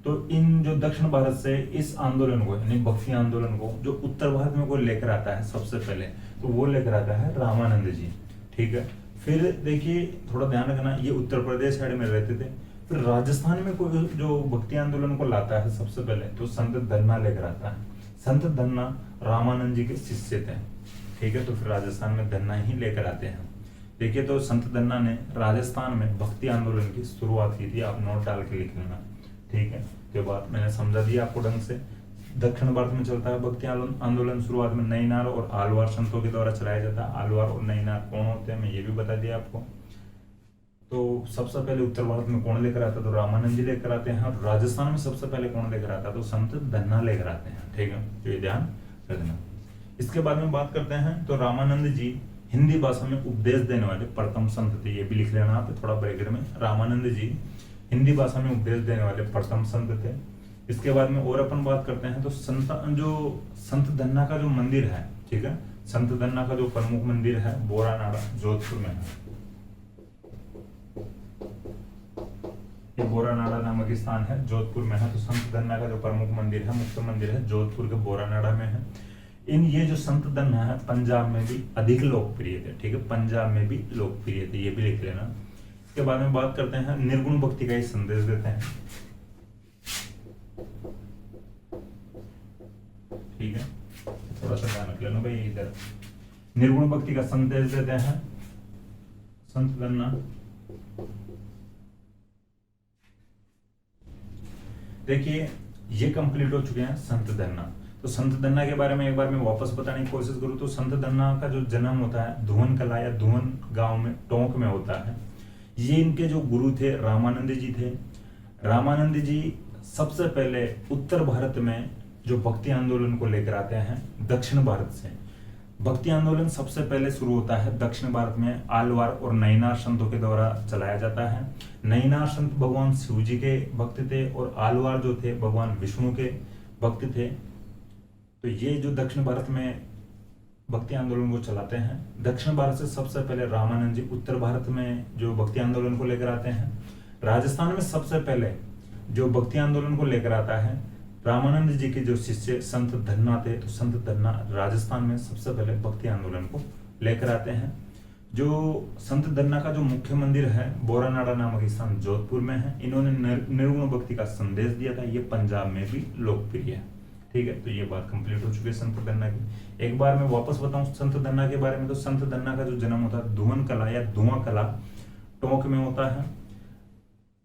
तो इन जो दक्षिण भारत से इस आंदोलन को यानी भक्ति आंदोलन को जो उत्तर भारत में कोई लेकर आता है सबसे पहले, तो वो लेकर आता है रामानंद जी, ठीक है। फिर देखिए थोड़ा ध्यान रखना, ये उत्तर प्रदेश साइड में रहते थे। फिर राजस्थान में कोई जो भक्ति आंदोलन को लाता है सबसे पहले, तो संत धन्ना लेकर आता है। संत धन्ना रामानंद जी के शिष्य थे, ठीक है। तो फिर राजस्थान में धन्ना ही लेकर आते हैं। देखिए तो संत धन्ना ने राजस्थान में भक्ति आंदोलन की शुरुआत की थी, आप नोट डाल के लिख लेना, ठीक है। तो बात मैंने समझा दिया आपको ढंग से। दक्षिण भारत में चलता है भक्ति आंदोलन, शुरुआत में नैनार और आलवार संतों के द्वारा चलाया जाता है। आलवार और नैनार कौन होते हैं मैं ये भी बता दिया आपको। तो सबसे पहले उत्तर भारत में कौन लेकर आता है, तो रामानंद जी लेकर आते हैं। और राजस्थान में सबसे पहले कौन लेकर आता है, तो संत धन्ना लेकर आते हैं, ठीक है। तो ये ध्यान रखना। इसके बाद में बात करते हैं, तो रामानंद जी हिंदी भाषा में उपदेश देने वाले प्रथम संत थे, ये भी लिख लेना आप थोड़ा ब्रैकेट में। रामानंद जी हिंदी भाषा में उपदेश देने वाले प्रथम संत थे। इसके बाद में और अपन बात करते हैं, तो संत धन्ना का जो मंदिर है, ठीक है, संत धन्ना का जो प्रमुख मंदिर है बोरानाड़ा जोधपुर में है। ये बोरानाड़ा नामक स्थान है जोधपुर में है। तो संत धन्ना का जो प्रमुख मंदिर है, मुख्य मंदिर है, जोधपुर के बोरानाड़ा में है। ये जो संत धन्ना है पंजाब में भी अधिक लोकप्रिय थे, ठीक है, पंजाब में भी लोकप्रिय थे, ये भी लिख लेना। इसके बाद में बात करते हैं, निर्गुण भक्ति का ही संदेश देते हैं, ठीक है। थोड़ा सा ध्यान रख लेना भाई, इधर निर्गुण भक्ति का संदेश देते हैं संत धन्ना। देखिए ये कंप्लीट हो चुके हैं संत धन्ना। तो संत धन्ना के बारे में एक बार मैं वापस बताने की कोशिश करूं, तो संत धन्ना का जो जन्म होता है धुवन कला या धुवन गांव में टोंक में होता है। ये इनके जो गुरु थे रामानंद जी थे। रामानंद जी सबसे पहले उत्तर भारत में जो भक्ति आंदोलन को लेकर आते हैं दक्षिण भारत से। भक्ति आंदोलन सबसे पहले शुरू होता है दक्षिण भारत में, आलवार और नैनार संतों के द्वारा चलाया जाता है। नैनार संत भगवान शिव जी के भक्त थे और आलवार जो थे भगवान विष्णु के भक्त थे। तो ये जो दक्षिण भारत में भक्ति आंदोलन को चलाते हैं, दक्षिण भारत से सबसे पहले रामानंद जी उत्तर भारत में जो भक्ति आंदोलन को लेकर आते हैं। राजस्थान में सबसे पहले जो भक्ति आंदोलन को लेकर आता है रामानंद जी के जो शिष्य संत धन्ना थे, तो संत धन्ना राजस्थान में सबसे पहले भक्ति आंदोलन को लेकर आते हैं। जो संत धन्ना का जो मुख्य मंदिर है बोरानाड़ा नामक स्थान जोधपुर में है। इन्होंने निर्गुण भक्ति का संदेश दिया था, ये पंजाब में भी लोकप्रिय है, ठीक है। तो ये बात कंप्लीट हो चुकी है संत धन्ना की। एक बार मैं वापस बताऊं संत धन्ना के बारे में, तो संत धन्ना का जो जन्म होता है धुवन कला या धुआं कला टोंक में होता है।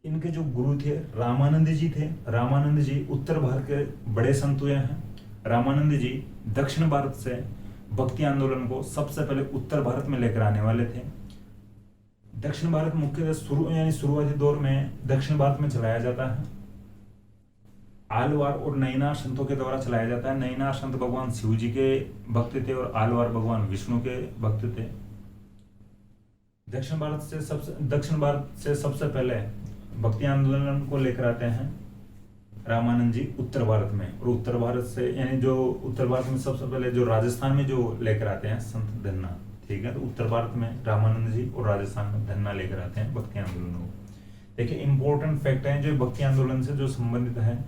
इनके जो गुरु थे रामानंद जी थे। रामानंद जी उत्तर भारत के बड़े संत हुए हैं। रामानंद जी दक्षिण भारत से भक्ति आंदोलन को सबसे पहले उत्तर भारत में लेकर आने वाले थे। दक्षिण भारत मुख्यतः यानी शुरुआती दौर में दक्षिण भारत में चलाया जाता है, आलवार और नैनार संतों के द्वारा चलाया जाता है। नैनार संत भगवान शिव जी के भक्त थे और आलवार भगवान विष्णु के भक्त थे। दक्षिण भारत से सबसे पहले भक्ति आंदोलन को लेकर आते हैं रामानंद जी उत्तर भारत में, और उत्तर भारत से यानी जो उत्तर भारत में सबसे पहले जो राजस्थान में जो लेकर आते हैं संत धन्ना, ठीक है। तो उत्तर भारत में रामानंद जी और राजस्थान में धन्ना लेकर आते हैं भक्ति आंदोलन को। देखिए इंपॉर्टेंट फैक्ट है जो भक्ति आंदोलन से जो संबंधित है,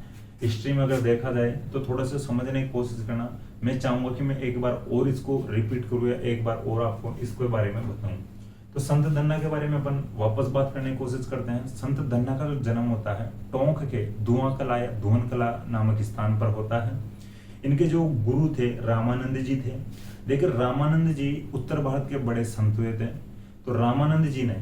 हिस्ट्री में अगर देखा जाए तो थोड़ा सा समझने की कोशिश करना। मैं चाहूंगा कि मैं एक बार और इसको रिपीट करूँ या एक बार और आपको इसके बारे में बताऊं। तो संत धन्ना के बारे में अपन वापस बात करने की कोशिश करते हैं। संत धन्ना का जो जन्म होता है टोंक के धुआं कला या धुवन कला नामक स्थान पर होता है। इनके जो गुरु थे रामानंद जी थे। देखिए रामानंद जी उत्तर भारत के बड़े संत हुए थे। तो रामानंद जी ने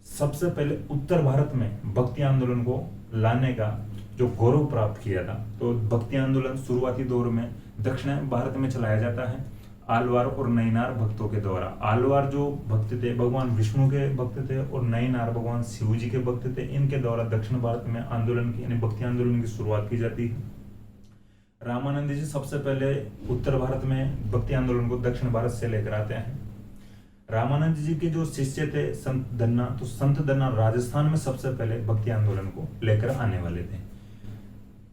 सबसे पहले उत्तर भारत में भक्ति आंदोलन को लाने का जो गौरव प्राप्त किया था। तो भक्ति आंदोलन शुरुआती दौर में दक्षिण भारत में चलाया जाता है आलवार और नैनार भक्तों के द्वारा। आलवार जो भक्त थे भगवान विष्णु के भक्त थे और नैनार भगवान शिव जी के भक्त थे। इनके द्वारा दक्षिण भारत में आंदोलन की यानी भक्ति आंदोलन की शुरुआत की जाती है। रामानंद जी सबसे पहले उत्तर भारत में भक्ति आंदोलन को दक्षिण भारत से लेकर आते हैं। रामानंद जी के जो शिष्य थे संत धन्ना, तो संत धन्ना राजस्थान में सबसे पहले भक्ति आंदोलन को लेकर आने वाले थे।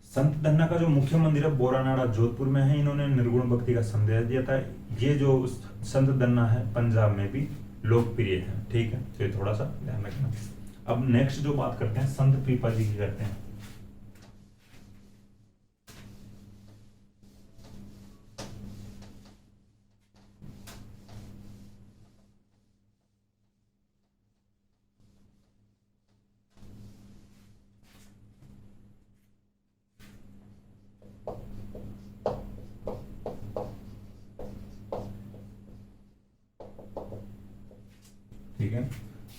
संत धन्ना का जो मुख्य मंदिर है बोरानाड़ा जोधपुर में है। इन्होंने निर्गुण भक्ति का संदेश दिया था। ये जो संत धन्ना है पंजाब में भी लोकप्रिय है। ठीक है, तो ये थोड़ा सा ध्यान रखना। अब नेक्स्ट जो बात करते हैं संत पीपा जी की करते हैं। ठीक है,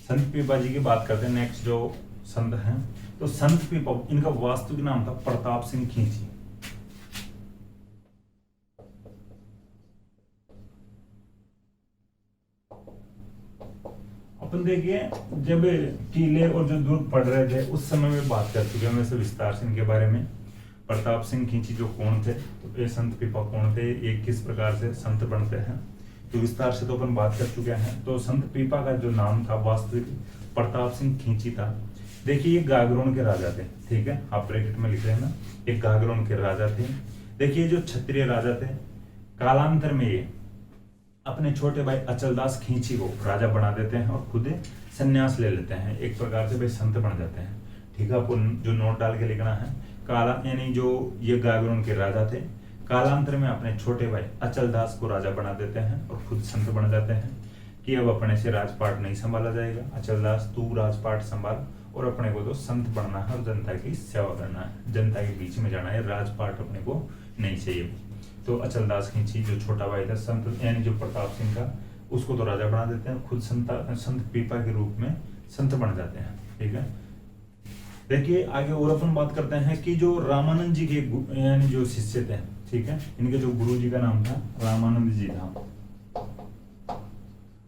संत पीपा जी की बात करते हैं। नेक्स्ट जो संत हैं तो संत पीपा, इनका वास्तविक नाम था प्रताप सिंह खींची। अपन देखिए जब टीले और जो दूध पढ़ रहे थे उस समय में बात कर चुके हैं वैसे विस्तार से इनके बारे में। प्रताप सिंह खींची जो कौन थे, तो ये संत पीपा कौन थे, ये किस प्रकार से संत बनते हैं, तो विस्तार से तो अपन बात कर चुके हैं। तो संत पीपा का जो नाम था वास्तविक प्रताप सिंह खींची था। देखिए ये गागरोन के राजा थे। ठीक है, आप ब्रैकेट में लिख रहे हैं ना, ये गागरोन के राजा थे। देखिए जो क्षत्रिय राजा थे, कालांतर में ये अपने छोटे भाई अचलदास खींची को राजा बना देते हैं और खुद संन्यास ले लेते हैं। एक प्रकार से भाई संत बन जाते हैं। ठीक है, आपको जो नोट डाल के लिखना है, काला यानी जो ये गागरोन के राजा थे कालांतर में अपने छोटे भाई अचलदास को राजा बना देते हैं और खुद संत बन जाते हैं कि अब अपने से राजपाट नहीं संभाला जाएगा, अचलदास तू राजपाट संभाल और अपने को तो संत बनना है और जनता की सेवा करना है, जनता के बीच में जाना है, राजपाट अपने को नहीं चाहिए। तो अचलदास खींची जो छोटा भाई था संत यानी जो प्रताप सिंह का, उसको तो राजा बना देते हैं, खुद संत पीपा के रूप में संत बन जाते हैं। ठीक है, देखिए आगे और अपन बात करते हैं कि जो रामानंद जी के यानी जो शिष्य थे, ठीक है, इनके जो गुरु जी का नाम था रामानंद जी था।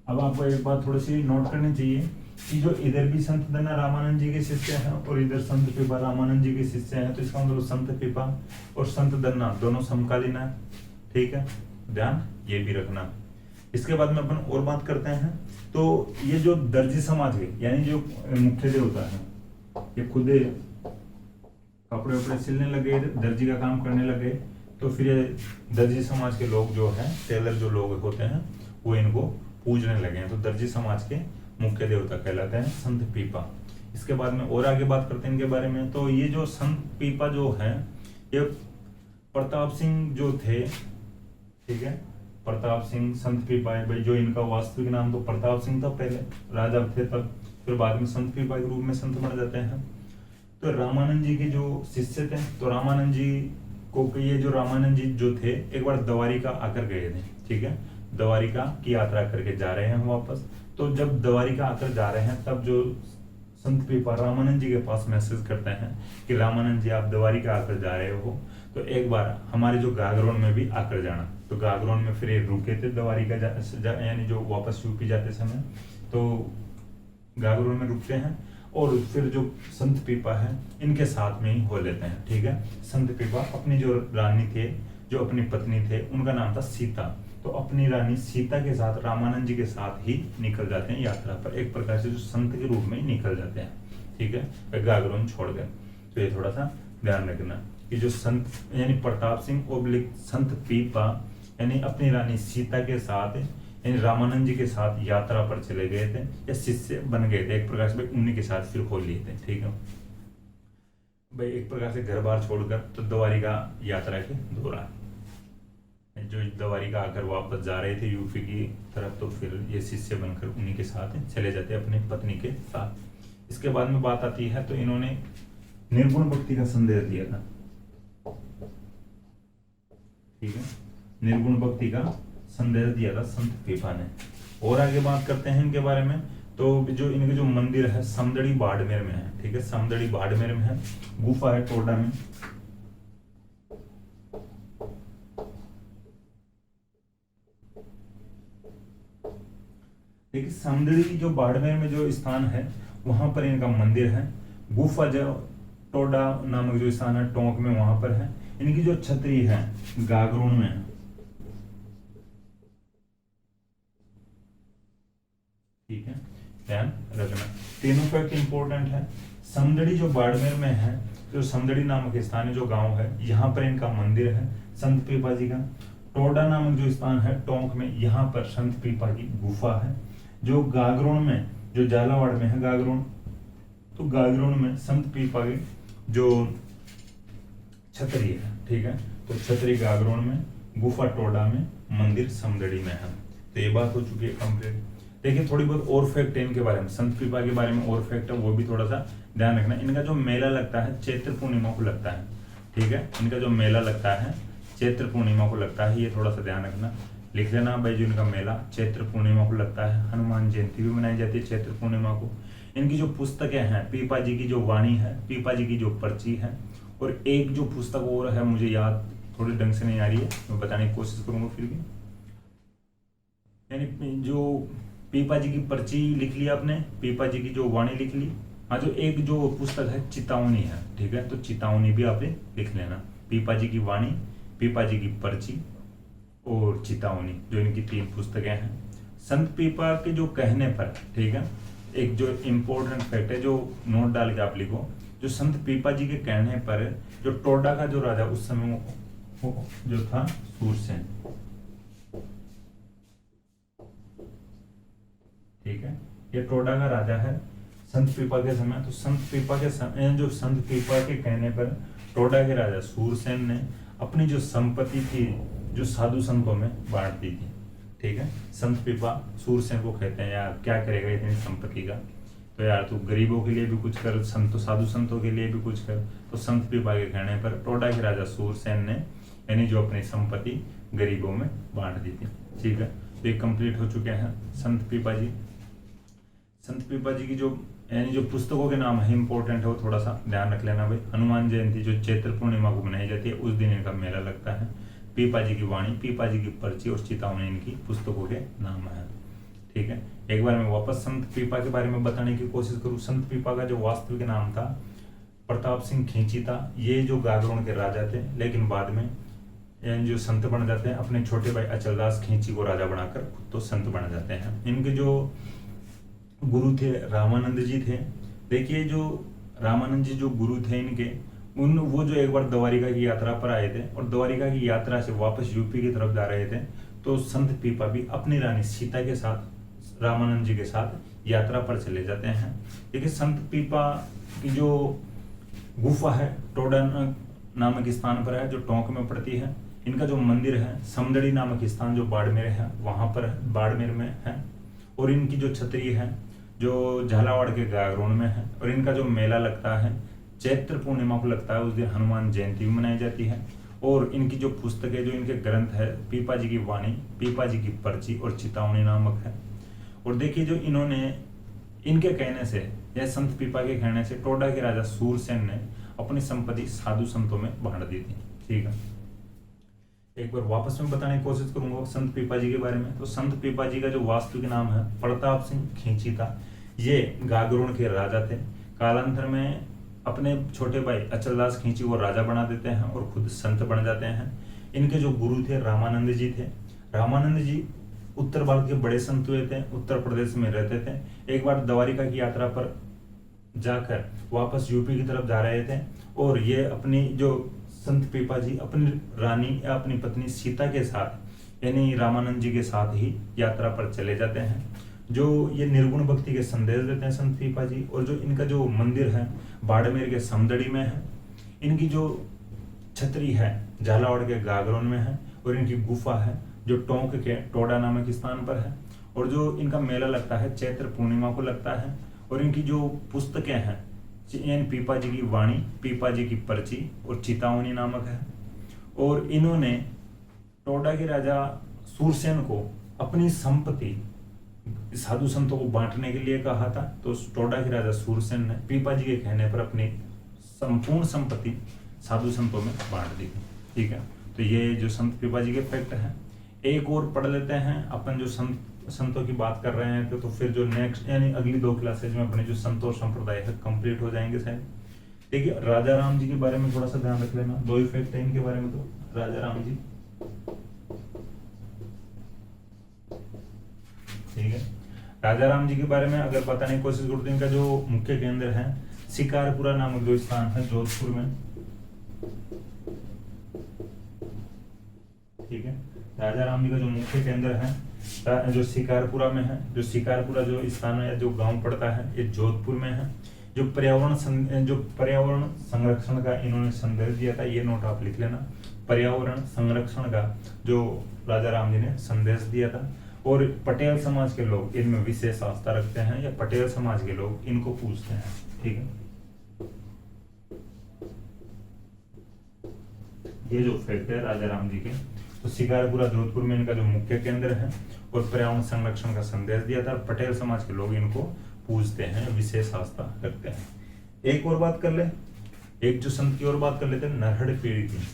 अब आपको एक बात थोड़ी सी नोट करनी चाहिए कि जो इधर भी संत धन्ना रामानंद जी के शिष्य हैं और इधर संत पीपा रामानंद जी के शिष्य हैं, तो इसका मतलब संत पीपा और संत धन्ना दोनों समकालीन है। ठीक है, ध्यान ये भी रखना। इसके बाद में अपन और बात करते हैं। तो ये जो दर्जी समाज है यानी जो मुख्य देवता है, ये खुद कपड़े वपड़े सिलने लगे, दर्जी का काम करने लगे। तो फिर दर्जी समाज के लोग जो है, टेलर जो लोग होते हैं, वो इनको पूजने लगे हैं। तो दर्जी समाज के मुख्य देवता कहलाते हैं संत पीपा। इसके बाद में और आगे बात करते हैं इनके बारे में। तो ये जो संत पीपा जो है, ये प्रताप सिंह जो थे, ठीक है, प्रताप सिंह संत पीपा है भाई। जो इनका वास्तविक नाम तो प्रताप सिंह था, पहले राजा थे तब, फिर बाद में संत पीपा के रूप में संत बन जाते हैं। तो रामानंद जी के जो शिष्य थे, तो रामानंद जी को ये जो रामानंद जी जो थे एक बार द्वारिका आकर गए थे। ठीक है, द्वारिका की यात्रा करके जा रहे हैं वापस। तो जब द्वारिका आकर जा रहे हैं तब जो संत पीपा रामानंद जी के पास मैसेज करते हैं कि रामानंद जी आप द्वारिका आकर जा रहे हो, तो एक बार हमारे जो गागरोन में भी आकर जाना। तो गागरोन में फिर ये रुके थे द्वारिका यानी जो वापस यूपी जाते समय, तो गागरोन में रुकते हैं और फिर जो संत पीपा है इनके साथ में ही हो लेते हैं। ठीक है, संत पीपा अपनी जो रानी थे, जो अपनी पत्नी थे, उनका नाम था सीता। तो अपनी रानी सीता के साथ रामानंद जी के साथ ही निकल जाते हैं यात्रा पर, एक प्रकार से जो संत के रूप में ही निकल जाते हैं। ठीक है, गागरोन छोड़कर। तो ये थोड़ा सा ध्यान रखना कि जो संत यानी प्रताप सिंह ओब्लिक संत पीपा यानी अपनी रानी सीता के साथ यानी रामानंद जी के साथ यात्रा पर चले गए थे या शिष्य बन गए थे, एक प्रकार से उन्हीं के साथ फिर खोल लिए थे। ठीक है भाई, एक प्रकार से घर बार छोड़कर तो द्वारिका यात्रा के दौरान जो जो द्वारिका आकर वापस जा रहे थे यूपी की तरफ, तो फिर ये शिष्य बनकर उन्हीं के साथ चले जाते अपनी पत्नी के साथ। इसके बाद में बात आती है तो इन्होंने निर्गुण भक्ति का संदेश दिया था, ठीक है, निर्गुण भक्ति का संदेश दिया था संत पीपा ने। और आगे बात करते हैं इनके बारे में, तो जो इनके जो मंदिर है समदड़ी बाड़मेर में है, ठीक है, समदड़ी बाड़मेर में है, गुफा है टोडा में। देखिए समदड़ी जो बाड़मेर में जो स्थान है वहां पर इनका मंदिर है। गुफा जो टोडा नामक जो स्थान है टोंक में, वहां पर है। इनकी जो छतरी है गागरोन में है, ठीक है, ध्यान रखना। तीनों फैक्ट इंपॉर्टेंट है। समदड़ी जो बाड़मेर में है, जो समदड़ी नामक स्थान है, जो गांव है, यहाँ पर इनका मंदिर है संत पीपा जी का। टोडा नामक जो स्थान है टोंक में, यहाँ पर संत पीपा की गुफा है। जो गागरोन में, जो झालावाड़ में है गागरोन, तो गागरोन में संत पीपा की जो छतरी है, ठीक है, तो छतरी गागरोन में, गुफा टोडा में, मंदिर समदड़ी में है। तो ये बात हो चुकी है कंप्लीट। देखिए थोड़ी बहुत और फैक्ट है इनके बारे में, संत पीपा के बारे में और फैक्ट है, वो भी थोड़ा सा ध्यान रखना। इनका जो मेला लगता है चैत्र पूर्णिमा को लगता है, ठीक है, इनका जो मेला लगता है चैत्र पूर्णिमा को लगता है, ये थोड़ा सा ध्यान रखना, लिख लेना भाई। जो इनका मेला चैत्र पूर्णिमा को लगता है। हनुमान जयंती भी मनाई जाती है चैत्र पूर्णिमा को। इनकी जो पुस्तकें हैं, पीपा जी की जो वाणी है, पीपा जी की जो पर्ची है, और एक जो पुस्तक और है मुझे याद थोड़ी ढंग से नहीं आ रही है, मैं बताने की कोशिश करूंगा फिर भी। यानी जो पीपा जी की पर्ची लिख ली आपने, पीपा जी की जो वाणी लिख ली, हाँ, जो एक जो पुस्तक है चितावनी है, ठीक है, तो चितावनी भी आप लिख लेना। पीपा जी की वाणी, पीपा जी की पर्ची और चितावनी, जो इनकी 3 पुस्तकें हैं। संत पीपा के जो कहने पर, ठीक है, एक जो इम्पोर्टेंट फैक्ट है जो नोट डाल के आप लिखो, जो संत पीपा जी के कहने पर जो टोडा का जो राजा उस समय वो जो था सूरसेन, ठीक है, ये टोडा का राजा है संत पीपा के समय। तो संत पीपा के समय, जो संत पीपा के कहने पर टोडा के राजा सूरसेन ने अपनी जो संपत्ति थी जो साधु संतों में बांट दी थी, ठीक है। संत पीपा सूरसेन को कहते हैं यार क्या करेगा इतनी संपत्ति का, तो यार तू गरीबों के लिए भी कुछ कर, साधु संतों के लिए भी कुछ कर। तो संत पीपा के कहने पर टोडा के राजा सूरसेन ने यानी जो अपनी संपत्ति गरीबों में बांट दी थी, ठीक है। तो ये कंप्लीट हो चुके हैं संत पीपा जी। संत पीपा जी की जो यानी जो पुस्तकों के नाम है इंपॉर्टेंट है, वो थोड़ा सा ध्यान रख लेना भाई। हनुमान जयंती जो चैत्र पूर्णिमा को मनाई जाती है उस दिन इनका मेला लगता है। पीपा जी की वाणी, पीपा जी की पर्ची और चितावनी इनकी पुस्तकों के नाम है, ठीक है। एक बार मैं वापस संत पीपा के बारे में बताने की कोशिश करूँ। संत पीपा का जो वास्तविक नाम था प्रताप सिंह खींची था। ये जो गागरोन के राजा थे, लेकिन बाद में जो संत बन जाते हैं, अपने छोटे भाई अचलदास खींची को राजा बनाकर खुद तो संत बन जाते हैं। इनके जो गुरु थे रामानंद जी थे। देखिए जो रामानंद जी जो गुरु थे इनके, वो जो एक बार द्वारिका की यात्रा पर आए थे और द्वारिका की यात्रा से वापस यूपी की तरफ जा रहे थे, तो संत पीपा भी अपनी रानी सीता के साथ रामानंद जी के साथ यात्रा पर चले जाते हैं। देखिए संत पीपा की जो गुफा है टोडा नामक स्थान पर है, जो टोंक में पड़ती है। इनका जो मंदिर है समदड़ी नामक स्थान जो बाड़मेर है वहां पर बाड़मेर में है। और इनकी जो छतरी है जो झालावाड़ के गागरोन में है। और इनका जो मेला लगता है चैत्र पूर्णिमा को लगता है, उस दिन हनुमान जयंती भी मनाई जाती है। और इनकी जो पुस्तकें, जो इनके ग्रंथ है, पीपा जी की वाणी, पीपा जी की पर्ची और चितावनी नामक है। और देखिए जो इन्होंने इनके कहने से या संत पीपा के कहने से टोडा के राजा सूरसेन ने अपनी संपत्ति साधु संतों में बांट दी थी, ठीक है। एक बार वापस में बताने की कोशिश करूंगा संत पीपा जी के बारे में। तो संत पीपा जी का जो वास्तविक नाम है प्रताप सिंह खींची था। ये गागरोन के राजा थे। कालांतर में अपने छोटे भाई अचलदास खींची को राजा बना देते हैं और खुद संत बन जाते हैं। इनके जो गुरु थे रामानंद जी थे। रामानंद जी उत्तर भारत के बड़े संत हुए थे, उत्तर प्रदेश में रहते थे। एक बार द्वारिका की यात्रा पर जाकर वापस यूपी की तरफ जा रहे थे और ये अपनी जो संत पीपा जी अपनी रानी या अपनी पत्नी सीता के साथ यानी रामानंद जी के साथ ही यात्रा पर चले जाते हैं। जो ये निर्गुण भक्ति के संदेश देते हैं संत पीपा जी। और जो इनका जो मंदिर है बाड़मेर के समदड़ी में है। इनकी जो छतरी है झालावाड़ के गागरोन में है और इनकी गुफा है जो टोंक के टोडा नामक स्थान पर है। और जो इनका मेला लगता है चैत्र पूर्णिमा को लगता है। और इनकी जो पुस्तकें हैं एन पीपा जी की वाणी, पीपा जी की पर्ची और चितावनी नामक है। और इन्होंने टोडा के राजा सूरसेन को अपनी संपत्ति साधु संतों को बांटने के लिए कहा था। तो टोडा के राजा सूरसेन ने पीपा जी के कहने पर अपनी संपूर्ण संपत्ति साधु संतों में बांट दी। ठीक है, तो ये जो संत पीपा जी के फैक्ट हैं। एक और पढ़ लेते हैं अपन, जो संतों की बात कर रहे हैं तो फिर जो नेक्स्ट यानी अगली 2 क्लासेज में अपने जो संत और संप्रदाय है कंप्लीट हो जाएंगे शायद। देखिए राजा राम जी के बारे में थोड़ा सा ध्यान रख लेना, 2 ही फैक्ट है इनके बारे में। तो राजा राम जी, ठीक है, राजा राम जी के बारे में अगर बताने की कोशिश करते हैं, इनका जो मुख्य केंद्र है शिकारपुरा नामक जो स्थान है जोधपुर में। ठीक है, राजा राम जी का जो मुख्य केंद्र है जो शिकारपुरा में है। जो शिकारपुरा जो स्थान है, जो गांव पड़ता है, ये जोधपुर में है। जो पर्यावरण संरक्षण का इन्होंने संदेश दिया था, ये नोट आप लिख लेना। पर्यावरण संरक्षण का जो राजा राम जी ने संदेश दिया था। और पटेल समाज के लोग इनमें विशेष आस्था रखते हैं, या पटेल समाज के लोग इनको पूजते हैं। ठीक है, ये जो फैक्ट है राजा राम जी के। तो शिकारपुरा जोधपुर में इनका जो मुख्य केंद्र है और पर्यावरण संरक्षण का संदेश दिया था। पटेल समाज के लोग इनको पूजते हैं, विशेष आस्था रखते हैं। एक और बात कर ले, एक जो संत की और बात कर लेते हैं, नरहड़ पीर की।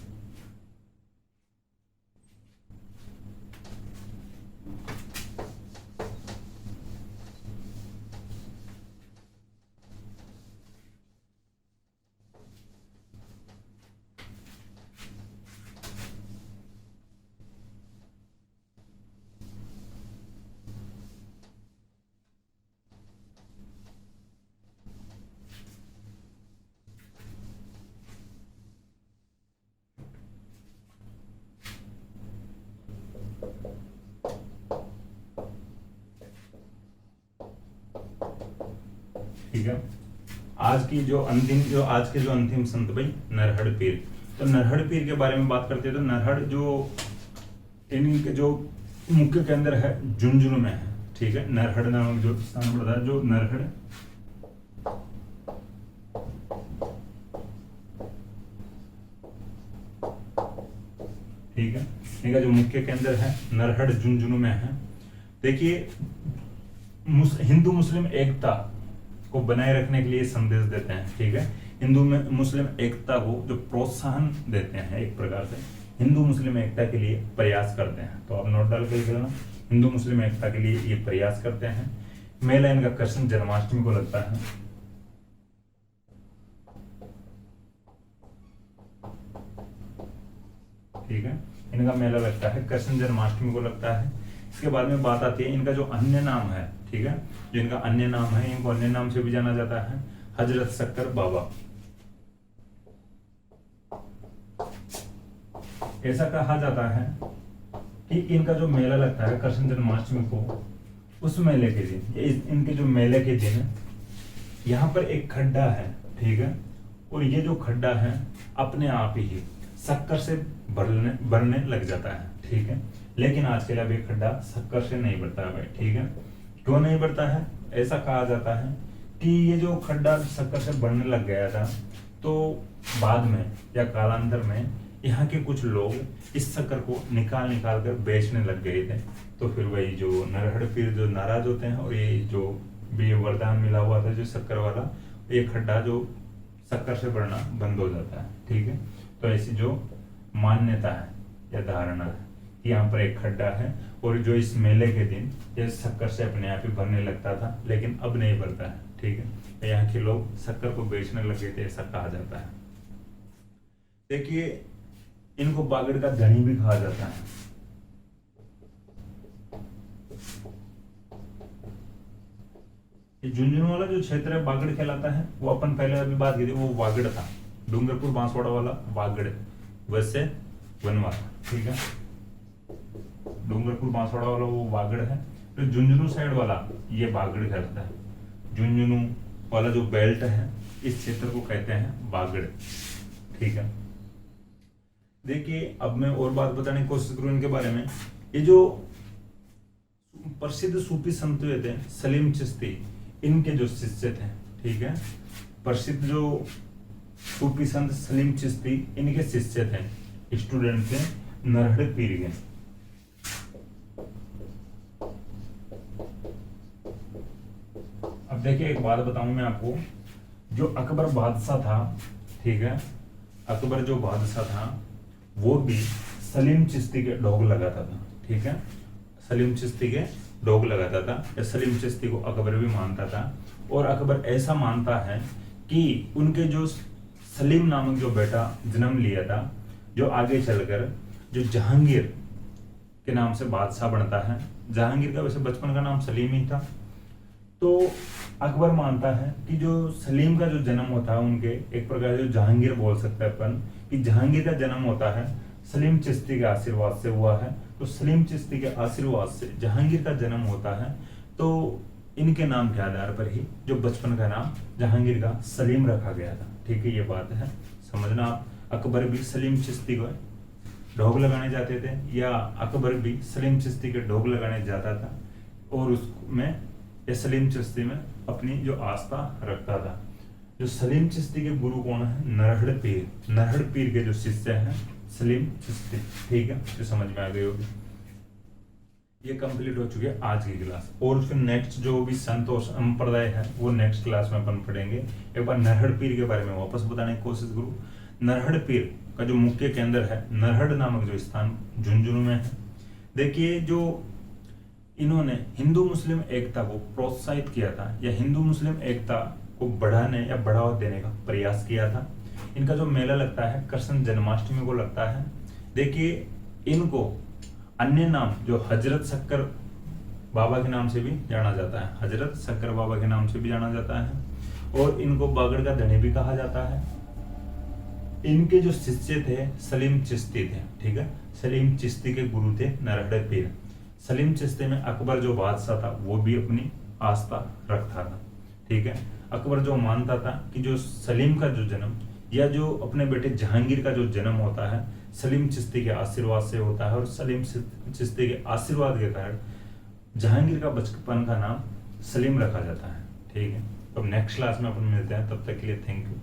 ठीक है, आज के जो अंतिम संत भाई नरहड़ पीर। तो नरहड़ पीर के बारे में बात करते हैं। तो नरहड़ जो इनके जो मुख्य केंद्र है झुंझुनू में है। ठीक है, नरहड़ नामक जो स्थान पड़ता है, जो नरहड़ ठीक है, इनका जो मुख्य केंद्र है नरहड़ झुंझुनू में है। देखिए हिंदू मुस्लिम एकता को बनाए रखने के लिए संदेश देते हैं। ठीक है, हिंदू में मुस्लिम एकता को जो प्रोत्साहन देते हैं, एक प्रकार से हिंदू मुस्लिम एकता के लिए प्रयास करते हैं। तो आप नोट डाल के लिख लेना, हिंदू मुस्लिम एकता के लिए ये प्रयास करते हैं। मेला इनका कृष्ण जन्माष्टमी को लगता है। ठीक है, इनका मेला लगता है कृष्ण जन्माष्टमी को लगता है। इसके बाद में बात आती है इनका जो अन्य नाम है। ठीक है, जो इनका अन्य नाम है, इनको अन्य नाम से भी जाना जाता है, हजरत शक्कर बाबा। ऐसा कहा जाता है कि इनका जो मेला लगता है कृष्ण जन्माष्टमी को, उस मेले के दिन, इनके जो मेले के दिन यहाँ पर एक खड्डा है। ठीक है, और ये जो खड्डा है अपने आप ही शक्कर से भरने लग जाता है। ठीक है, लेकिन आज के लिए अब ये खड्डा शक्कर से नहीं भरता है भाई। ठीक है, क्यों नहीं बढ़ता है? ऐसा कहा जाता है कि ये जो खड्डा शक्कर से बढ़ने लग गया था, तो बाद में या कालांतर में यहाँ के कुछ लोग इस शक्कर को निकाल कर बेचने लग गए थे। तो फिर वही जो नरहड़ पीर जो नाराज होते हैं, और ये जो भी वरदान मिला हुआ था जो शक्कर वाला, ये खड्डा जो शक्कर से बढ़ना बंद हो जाता है। ठीक है, तो ऐसी जो मान्यता है या धारणा है कि यहाँ पर एक खड्डा है, और जो इस मेले के दिन ये शक्कर से अपने आप ही भरने लगता था, लेकिन अब नहीं भरता है। ठीक है, तो यहाँ के लोग शक्कर को बेचने लग गए थे, ऐसा कहा जाता है। देखिए इनको बागड़ का धनी भी कहा जाता है। ये झुंझुनू वाला जो क्षेत्र है बागड़ कहलाता है, वो अपन पहले अभी बात की थी, वो वागड़ था। डूंगरपुर बांसवाड़ा वाला वागड़, वैसे वनवा। ठीक है, डूंगरपुर बांसवाड़ा वाला वो वागड़ है। तो झुंझुनू साइड वाला ये बागड़ कहलाता है। झुंझुनू वाला जो बेल्ट है, इस क्षेत्र को कहते हैं बागड़। ठीक है, देखिए अब मैं और बात बताने की कोशिश करूँ इनके बारे में। ये जो प्रसिद्ध सूफी संत हुए थे सलीम चिश्ती, इनके जो शिष्य थे, ठीक है, प्रसिद्ध जो सूफी संत सलीम चिश्ती इनके शिष्य थे, स्टूडेंट थे नरहड़ पीर के। अब देखिए एक बात बताऊं मैं आपको, जो अकबर बादशाह था, ठीक है, अकबर जो बादशाह था वो भी सलीम चिश्ती के ढोंग लगाता था, ठीक है, सलीम चिश्ती के ढोंग लगाता था, या सलीम चिश्ती को अकबर भी मानता था। और अकबर ऐसा मानता है कि उनके जो सलीम नामक जो बेटा जन्म लिया था, जो आगे चलकर जो जहांगीर के नाम से बादशाह बनता है, जहांगीर का वैसे बचपन का नाम सलीम ही था, तो अकबर मानता है कि जो सलीम का जो जन्म होता है उनके, एक प्रकार जो जहांगीर बोल सकते हैं अपन कि जहांगीर का जन्म होता है सलीम चिश्ती के आशीर्वाद से हुआ है। तो सलीम चिश्ती के आशीर्वाद से जहांगीर का जन्म होता है, तो इनके नाम के आधार पर ही जो बचपन का नाम जहांगीर का सलीम रखा गया था, ठीक है, ये बात है समझना आप। अकबर भी सलीम चिश्ती को ढोंग लगाने जाते थे, या अकबर भी सलीम चिश्ती के ढोंग लगाने जाता था, और उसमें ये सलीम चिश्ती में अपनी जो आस्था रखता था। जो सलीम चिश्ती के गुरु कौन है? नरहड़ पीर, नरहड़ पीर के जो शिष्य हैं सलीम चिश्ती, ठीक है, जो समझ में आ गई होगी। ये कंप्लीट हो चुकी है आज की क्लास, और फिर नेक्स्ट जो भी संत और संप्रदाय है वो नेक्स्ट क्लास में अपन पढ़ेंगे। एक बार नरहड़ पीर के बारे में वापस बताने की कोशिश करूँ। नरहड़ पीर का जो मुख्य केंद्र है नरहड़ नामक जो स्थान झुंझुनू में है। देखिए जो इन्होंने हिंदू मुस्लिम एकता को प्रोत्साहित किया था, या हिंदू मुस्लिम एकता को बढ़ाने या बढ़ावा देने का प्रयास किया था। इनका जो मेला लगता है कृष्ण जन्माष्टमी को लगता है। देखिए इनको अन्य नाम जो हजरत शक्कर बाबा के नाम से भी जाना जाता है, हजरत शक्कर बाबा के नाम से भी जाना जाता है, और इनको बागड़ का धनी भी कहा जाता है। इनके जो शिष्य थे सलीम चिश्ती थे, ठीक है, सलीम चिश्ती के गुरु थे नरहड़ पीर। सलीम चिश्ती में अकबर जो बादशाह था वो भी अपनी आस्था रखता था, ठीक है। अकबर जो मानता था कि जो सलीम का जो जन्म या जो अपने बेटे जहांगीर का जो जन्म होता है सलीम चिश्ती के आशीर्वाद से होता है, और सलीम चिश्ती के आशीर्वाद के कारण जहांगीर का बचपन का नाम सलीम रखा जाता है, ठीक है। तो अब नेक्स्ट क्लास में अपन मिलते हैं, तब तक के लिए थैंक यू।